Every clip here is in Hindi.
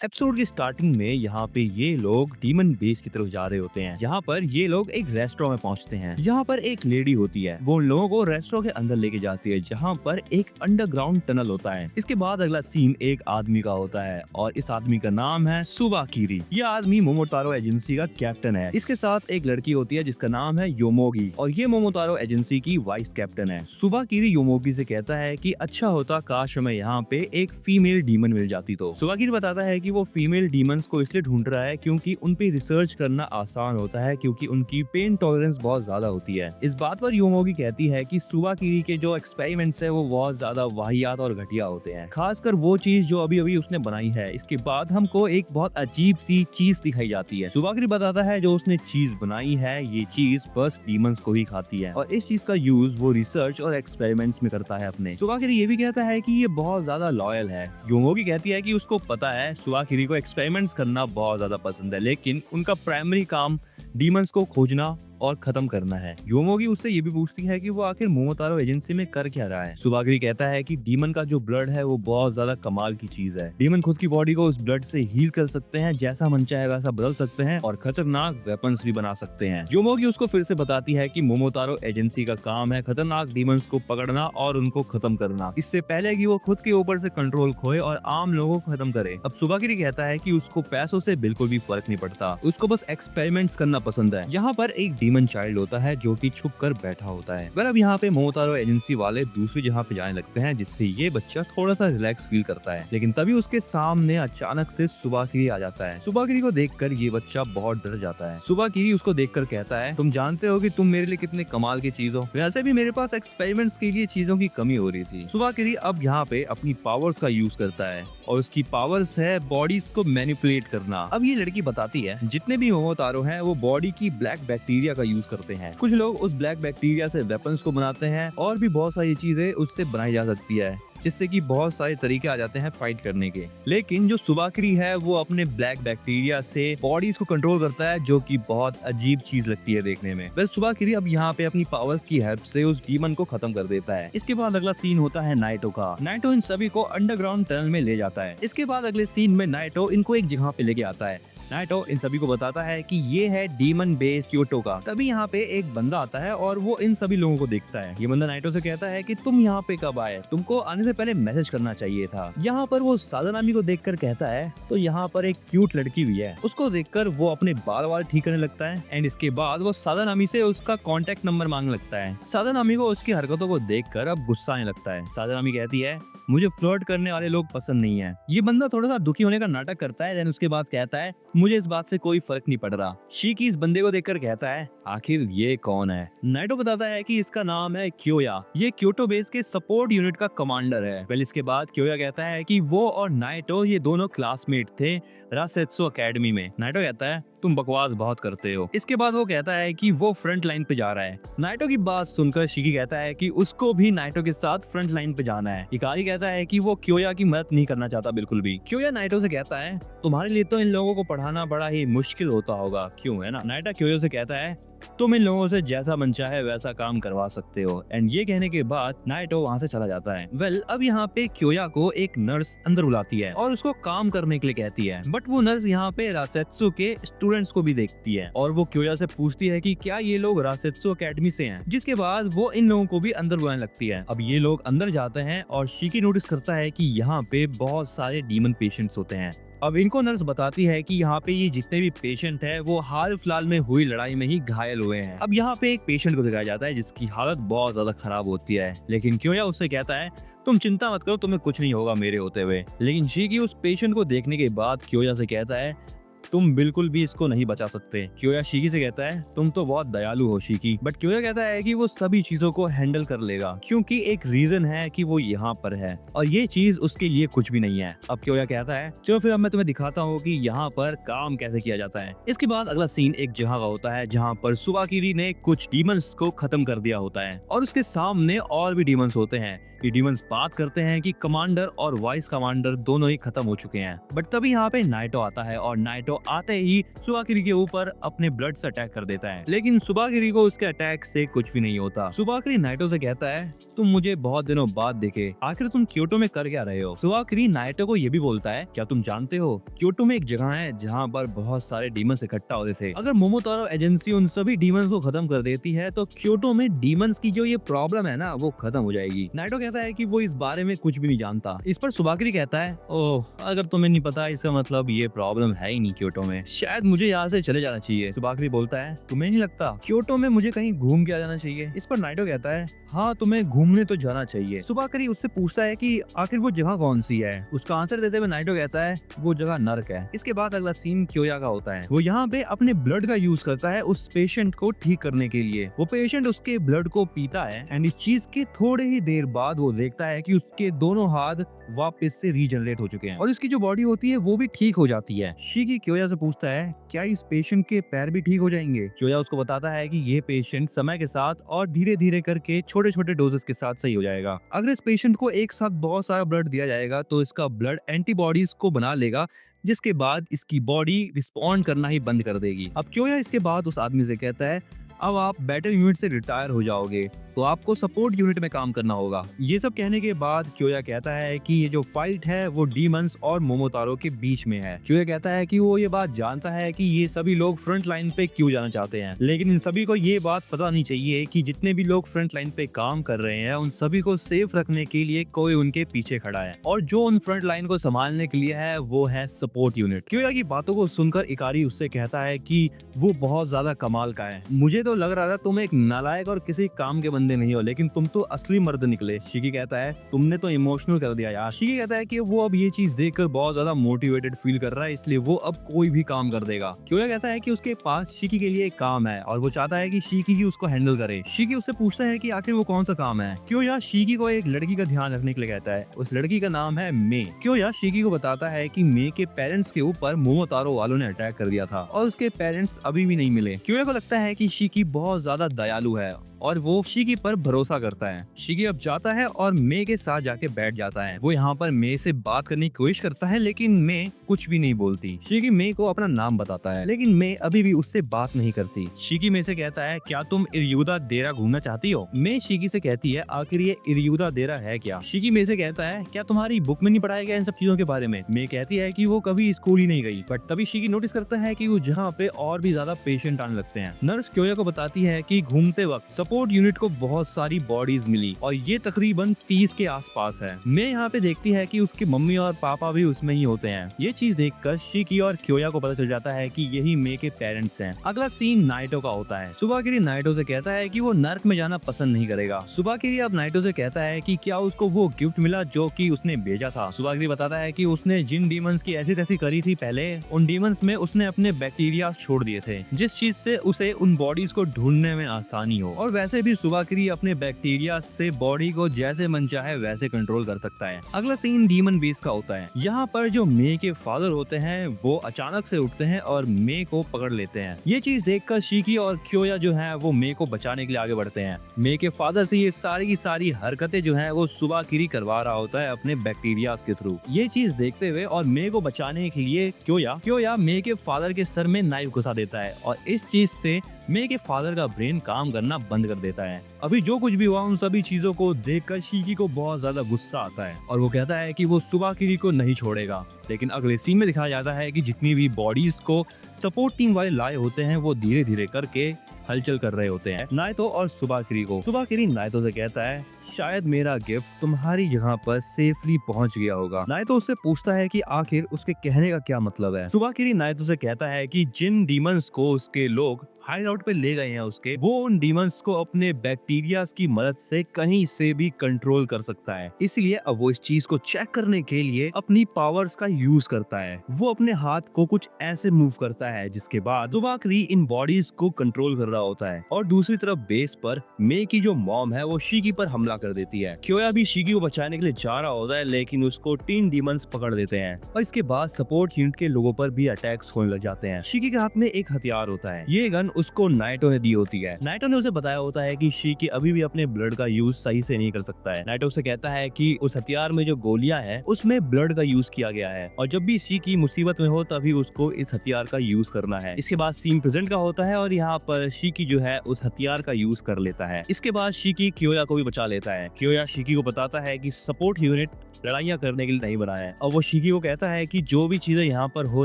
एपिसोड की स्टार्टिंग में यहाँ पे ये लोग डीमन बेस की तरफ जा रहे होते हैं। यहाँ पर ये लोग एक रेस्टोरेंट में पहुँचते हैं। यहाँ पर एक लेडी होती है, वो उन लोगों को रेस्टोरेंट के अंदर लेके जाती है, जहाँ पर एक अंडरग्राउंड टनल होता है। इसके बाद अगला सीन एक आदमी का होता है और इस आदमी का नाम है सुबाकिरी। यह आदमी मोमोतारो एजेंसी का कैप्टन है। इसके साथ एक लड़की होती है जिसका नाम है योमोगी और ये मोमोतारो एजेंसी की वाइस कैप्टन है। सुबाकिरी योमोगी से कहता है कि अच्छा होता काश हमें यहाँ पे एक फीमेल डीमन मिल जाती। तो सुबाकिरी बताता है कि वो फीमेल डीमंस को इसलिए ढूंढ रहा है क्योंकि उन पे रिसर्च करना आसान होता है, क्योंकि उनकी पेन टॉलरेंस बहुत ज्यादा होती है। इस बात पर योमोगी कहती है कि सुबाकिरी के जो एक्सपेरिमेंट्स है वो बहुत ज्यादा वाहियात और घटिया होते हैं, खासकर वो चीज जो अभी अभी उसने बनाई है। इसके बाद हमको एक बहुत अजीब सी चीज दिखाई जाती है। सुबाकिरी बताता है जो उसने चीज बनाई है ये चीज बस डीमंस को ही खाती है और इस चीज का यूज वो रिसर्च और एक्सपेरिमेंट्स में करता है अपने। सुबाकिरी ये भी कहता है कि ये बहुत ज्यादा लॉयल है। योमोगी कहती है कि उसको पता है सुबाकिरी को एक्सपेरिमेंट्स करना बहुत ज्यादा पसंद है, लेकिन उनका प्राइमरी काम डीमंस को खोजना और खत्म करना है। योमोगी उससे ये भी पूछती है कि वो आखिर मोमोतारो एजेंसी में कर क्या रहा है। सुबाकिरी कहता है कि डीमन का जो ब्लड है वो बहुत ज्यादा कमाल की चीज है। डीमन खुद की बॉडी को उस ब्लड से हील कर सकते हैं, जैसा मन चाहे वैसा बदल सकते हैं और खतरनाक वेपन्स भी बना सकते हैं। योमोगी उसको फिर से बताती है कि मोमोतारो एजेंसी का काम है खतरनाक डीमंस को पकड़ना और उनको खत्म करना, इससे पहले कि वो खुद के ऊपर से कंट्रोल खोए और आम लोगों को खत्म करे। अब सुबाकिरी कहता है कि उसको पैसों से बिल्कुल भी फर्क नहीं पड़ता, उसको बस एक्सपेरिमेंट्स करना पसंद है। यहाँ पर एक डीमन चाइल्ड होता है जो कि छुप कर बैठा होता है। अब यहाँ पे मोमोतारो एजेंसी वाले दूसरी जगह पे जाने लगते हैं, जिससे ये बच्चा थोड़ा सा रिलैक्स फील करता है, लेकिन तभी उसके सामने अचानक से सुबाकिरी आ जाता है। सुबाकिरी को देखकर ये बच्चा बहुत डर जाता है। सुबाकिरी उसको देखकर कहता है तुम जानते हो कि तुम मेरे लिए कितने कमाल की चीज हो, वैसे भी मेरे पास एक्सपेरिमेंट्स के लिए चीजों की कमी हो रही थी। सुबाकिरी अब यहाँ पे अपनी पावर्स का यूज करता है और उसकी पावर्स है बॉडीज को मैनिपुलेट करना। अब ये लड़की बताती है जितने भी मोमोतारो हैं वो बॉडी की ब्लैक बैक्टीरिया का यूज करते हैं। कुछ लोग उस ब्लैक बैक्टीरिया से वेपन्स को बनाते हैं और भी बहुत सारी चीजें उससे बनाई जा सकती है, जिससे कि बहुत सारे तरीके आ जाते हैं फाइट करने के। लेकिन जो सुबाकिरी है वो अपने ब्लैक बैक्टीरिया से बॉडीज को कंट्रोल करता है, जो कि बहुत अजीब चीज लगती है देखने में। वेल सुबाकिरी अब यहाँ पे अपनी पावर्स की हेल्प से उस डीमन को खत्म कर देता है। इसके बाद अगला सीन होता है नाइटो का। नाइटो इन सभी को अंडरग्राउंड टनल में ले जाता है। इसके बाद अगले सीन में नाइटो इनको एक जगह पे लेके आता है। नाइटो इन सभी को बताता है कि ये है डीमन बेस क्योटो का। तभी यहाँ पे एक बंदा आता है और वो इन सभी लोगों को देखता है। ये बंदा नाइटो से कहता है कि तुम यहाँ पे कब आए, तुमको आने से पहले मैसेज करना चाहिए था। यहाँ पर वो सादानामी को देखकर कहता है तो यहाँ पर एक क्यूट लड़की भी है। उसको देखकर वो अपने बाल ठीक करने लगता है एंड इसके बाद वो सादानामी से उसका कॉन्टेक्ट नंबर मांगने लगता है। सादानामी को उसकी हरकतों को देखकर अब गुस्सा आने लगता है। सादानामी कहती है मुझे फ्लर्ट करने वाले लोग पसंद नहीं है। ये बंदा थोड़ा सा दुखी होने का नाटक करता है, देन उसके बाद कहता है मुझे इस बात से कोई फर्क नहीं पड़ रहा। शीकी इस बंदे को देखकर कहता है आखिर ये कौन है। नाइटो बताता है कि इसका नाम है क्योया, ये क्योटो बेस के सपोर्ट यूनिट का कमांडर है। वेल इसके बाद क्योया कहता है कि वो और नाइटो ये दोनों क्लासमेट थे रासेत्सु एकेडमी में। नाइटो कहता है तुम बकवास बहुत करते हो। इसके बाद वो कहता है कि वो फ्रंट लाइन पे जा रहा है। नाइटो की बात सुनकर शिकी कहता है कि उसको भी नाइटो के साथ फ्रंट लाइन पे जाना है। इकारी कहता है कि वो क्योया की मदद नहीं करना चाहता बिल्कुल भी। क्योया नाइटो से कहता है तुम्हारे लिए तो इन लोगों को पढ़ाना बड़ा ही मुश्किल होता होगा, क्यों है ना। नाइटो क्योया से कहता है तुम इन लोगों से जैसा मन चाहे वैसा काम करवा सकते हो। एंड ये कहने के बाद नाइटो वहाँ से चला जाता है। वेल अब यहाँ पे क्योया को एक नर्स अंदर बुलाती है और उसको काम करने के लिए कहती है, बट वो नर्स यहाँ पे रासेत्सु के स्टूडेंट्स को भी देखती है और वो क्योया से पूछती है कि क्या ये लोग रासेत्सु एकेडमी से हैं। जिसके बाद वो इन लोगों को भी अंदर बुलाने लगती है। अब ये लोग अंदर जाते हैं और शिकी नोटिस करता है कि यहाँ पे बहुत सारे डीमन पेशेंट्स होते हैं। अब इनको नर्स बताती है कि यहाँ पे ये जितने भी पेशेंट है वो हाल फिलहाल में हुई लड़ाई में ही घायल हुए हैं। अब यहाँ पे एक पेशेंट को दिखाया जाता है जिसकी हालत बहुत ज्यादा खराब होती है, लेकिन क्योया उससे कहता है तुम चिंता मत करो, तुम्हें कुछ नहीं होगा मेरे होते हुए। लेकिन शीकी उस पेशेंट को देखने के बाद क्योया से कहता है तुम बिल्कुल भी इसको नहीं बचा सकते। क्योया शीकी से कहता है तुम तो बहुत दयालु हो शीकी, बट क्योया कहता है कि वो सभी चीजों को हैंडल कर लेगा, क्योंकि एक रीजन है कि वो यहाँ पर है और ये चीज उसके लिए कुछ भी नहीं है। अब क्योया कहता है चलो फिर अब मैं तुम्हें दिखाता हूँ कि यहाँ पर काम कैसे किया जाता है। इसके बाद अगला सीन एक जगह का होता है जहाँ पर सुबाकिरी ने कुछ डीमंस को खत्म कर दिया होता है और उसके सामने और भी डीमंस होते हैं। ये डीमंस बात करते हैं कि कमांडर और वाइस कमांडर दोनों ही खत्म हो चुके हैं। बट तभी यहाँ पे नाइटो आता है और नाइटो आते ही सुबाकिरी के ऊपर अपने ब्लड से अटैक कर देता है, लेकिन सुबाकिरी को उसके अटैक से कुछ भी नहीं होता। सुबाकिरी नाइटो से कहता है, तुम मुझे बहुत दिनों बाद देखे, आखिर तुम क्योटो में कर क्या रहे हो। सुबाकिरी नाइटो को ये भी बोलता है, क्या तुम जानते हो क्योटो में एक जगह है जहाँ पर बहुत सारे डीमंस इकट्ठा होते थे। अगर मोमोतारो एजेंसी उन सभी डीमंस को खत्म कर देती है तो क्योटो में डीमंस की जो ये प्रॉब्लम है ना वो खत्म हो जाएगी। नाइटो कहता है कि वो इस बारे में कुछ भी नहीं जानता। इस पर सुबाकिरी कहता है, ओह अगर तुम्हें नहीं पता इसका मतलब ये प्रॉब्लम है ही नहीं क्योटो में, शायद मुझे यहाँ से चले जाना चाहिए। सुबाकिरी बोलता है, तुम्हें नहीं लगता क्योटो में मुझे कहीं घूम के आ जाना चाहिए। इस पर नाइटो कहता है, हाँ तुम्हें घूमने तो जाना चाहिए। सुबाकिरी उससे पूछता है कि आखिर वो जगह कौन सी है। उसका आंसर देते हुए नाइटो कहता है, वो जगह नर्क है। इसके बाद अगला सीन क्योया का होता है। वो यहाँ पे अपने ब्लड का यूज करता है उस पेशेंट को ठीक करने के लिए। वो पेशेंट उसके ब्लड को पीता है एंड इस चीज के थोड़े ही देर बाद वो देखता है कि उसके दोनों हाथ वापस से रीजनरेट हो चुके हैं और उसकी जो बॉडी होती है वो भी ठीक हो जाती है। शिकी क्योया से पूछता है, क्या इस पेशेंट के पैर भी ठीक हो जाएंगे। क्योया उसको बताता है कि ये पेशेंट समय के साथ और धीरे धीरे करके छोटे छोटे डोजेस के साथ सही हो जाएगा। अगर इस पेशेंट को एक साथ बहुत सारा ब्लड दिया जाएगा तो इसका ब्लड एंटीबॉडीज को बना लेगा, जिसके बाद इसकी बॉडी रिस्पॉन्ड करना ही बंद कर देगी। अब क्योया इसके बाद उस आदमी से कहता है, अब आप बैटल यूनिट से रिटायर हो जाओगे तो आपको सपोर्ट यूनिट में काम करना होगा। ये सब कहने के बाद क्योया कहता है कि ये जो फाइट है वो डीमंस और मोमोतारो के बीच में है। क्योया कहता है कि वो ये बात जानता है कि ये सभी लोग फ्रंट लाइन पे क्यों जाना चाहते हैं, लेकिन इन सभी को ये बात पता नहीं चाहिए कि जितने भी लोग फ्रंट लाइन पे काम कर रहे हैं उन सभी को सेफ रखने के लिए कोई उनके पीछे खड़ा है और जो उन फ्रंट लाइन को संभालने के लिए है वो है सपोर्ट यूनिट। क्योया की बातों को सुनकर इकारी उससे कहता है कि वो बहुत ज्यादा कमाल का है। मुझे तो लग रहा था तुम एक नालायक और किसी काम के बंदे नहीं हो, लेकिन तुम तो असली मर्द निकले। शिकी कहता है, तुमने तो इमोशनल कर दिया यार। शिकी कहता है कि वो अब ये चीज देखकर बहुत ज्यादा मोटिवेटेड फील कर रहा है, इसलिए वो अब कोई भी काम कर देगा। क्योया कहता है कि उसके पास शिकी के लिए एक काम है और वो चाहता है कि शिकी ही उसको हैंडल करे। शिकी उससे पूछता है कि आखिर वो कौन सा काम है। क्योया शिकी को एक लड़की का ध्यान रखने के लिए कहता है। उस लड़की का नाम है मे। क्योया शिकी को बताता है कि मे के पेरेंट्स के ऊपर मोमोतारो वालों ने अटैक कर दिया था और उसके पेरेंट्स अभी भी नहीं मिले। क्योया को लगता है कि शिकी बहुत ज्यादा दयालु है और वो शिकी पर भरोसा करता है। शिकी अब जाता है और मे के साथ जाके बैठ जाता है। वो यहाँ पर मे से बात करने की कोशिश करता है लेकिन मे कुछ भी नहीं बोलती। शिकी मे को अपना नाम बताता है लेकिन मे अभी भी उससे बात नहीं करती। शिकी मे से कहता है, क्या तुम इरियुदा देरा घूमना चाहती हो। मे शिकी से कहती है, आखिर ये इरियुदा देरा है क्या। शिकी मे से कहता है, क्या तुम्हारी बुक में नहीं पढ़ाया गया इन सब चीजों के बारे में। मे कहती है कि वो कभी स्कूल ही नहीं गई। बट तभी शिकी नोटिस करता है कि वो जहाँ पे और भी ज्यादा पेशेंट आने लगते हैं। नर्स क्योया को बताती है कि घूमते वक्त सपोर्ट यूनिट को बहुत सारी बॉडीज मिली और ये तकरीबन 30 के आसपास है। मैं यहाँ पे देखती है कि उसकी मम्मी और पापा भी उसमें ही होते हैं। ये चीज देखकर शिकी और क्योया को पता चल जाता है कि यही मे के पेरेंट्स हैं। अगला सीन नाइटो का होता है। सुबाकिरी नाइटो से कहता है कि वो नर्क में जाना पसंद नहीं करेगा। सुबाकिरी अब नाइटो से कहता है कि क्या उसको वो गिफ्ट मिला जो कि उसने भेजा था। सुबाकिरी बताता है कि उसने जिन डीमंस की ऐसी तैसी करी थी पहले, उन डीमंस में उसने अपने बैक्टीरिया छोड़ दिए थे जिस चीज से उसे उन बॉडीज को ढूंढने में आसानी हो। और वैसे भी सुबाकिरी अपने बैक्टीरिया से बॉडी को जैसे मन चाहे वैसे कंट्रोल कर सकता है। अगला सीन डीमन बेस का होता है। यहाँ पर जो मे के फादर होते हैं वो अचानक से उठते हैं और मे को पकड़ लेते हैं। ये चीज देखकर शिकी और क्योया जो है वो मे को बचाने के लिए आगे बढ़ते हैं। मे के फादर से ये सारी की सारी हरकतें जो है वो सुबाकिरी करवा रहा होता है अपने बैक्टीरिया के थ्रू। ये चीज देखते हुए और मे को बचाने के लिए क्योया मे के फादर के सर में नाइफ घुसा देता है और इस चीज से मे के फादर का ब्रेन काम करना बंद कर देता है। अभी जो कुछ भी हुआ उन सभी चीजों को देखकर शिकी को बहुत ज्यादा गुस्सा आता है और वो कहता है कि वो सुबाकिरी को नहीं छोड़ेगा। लेकिन अगले सीन में दिखाया जाता है कि जितनी भी बॉडीज को सपोर्ट टीम वाले लाए होते हैं वो धीरे धीरे करके हलचल कर रहे होते हैं नाइटो और सुबाकिरी को। सुबाकिरी नाइटो से कहता है, शायद मेरा गिफ्ट तुम्हारी जगह पर सेफली पहुंच गया होगा। नाइटो उससे पूछता है कि आखिर उसके कहने का क्या मतलब है। सुबाकिरी नाइटो से कहता है कि जिन डीमंस को उसके लोग हाइड आउट पे ले गए हैं उसके, वो उन डीमंस को अपने बैक्टीरिया की मदद से कहीं से भी कंट्रोल कर सकता है। इसलिए अब वो इस चीज को चेक करने के लिए अपनी पावर्स का यूज करता है। वो अपने हाथ को कुछ ऐसे मूव करता है जिसके बाद सुबाकिरी इन बॉडीज को कंट्रोल कर रहा होता है। और दूसरी तरफ बेस पर मे की जो मॉम है वो शिकी पर हमला कर देती है। क्योया भी शिकी को बचाने के लिए जा रहा होता है लेकिन उसको 3 डीमंस पकड़ लेते हैं और इसके बाद सपोर्ट यूनिट के लोगों पर भी अटैक्स होने लग जाते हैं। शिकी के हाथ में एक हथियार होता है। ये गन उसको नाइटो ने दी होती है। नाइटो ने उसे बताया होता है कि शिकी शीकी अभी भी अपने ब्लड का यूज सही से नहीं कर सकता है। नाइटो से कहता है कि उस हथियार में जो गोलियां हैं उसमें ब्लड का यूज किया गया है और जब भी शीकी मुसीबत में हो तभी उसको इस हथियार का यूज करना है। इसके बाद सीन प्रेजेंट का होता है और यहाँ पर शीकी जो है उस हथियार का यूज कर लेता है। इसके बाद शीकी क्योया को भी बचा लेता है। क्योया शीकी को बताता है कि सपोर्ट यूनिट लड़ाइयाँ करने के लिए नहीं बना है और वो शीकी को कहता है कि जो भी चीजें यहाँ पर हो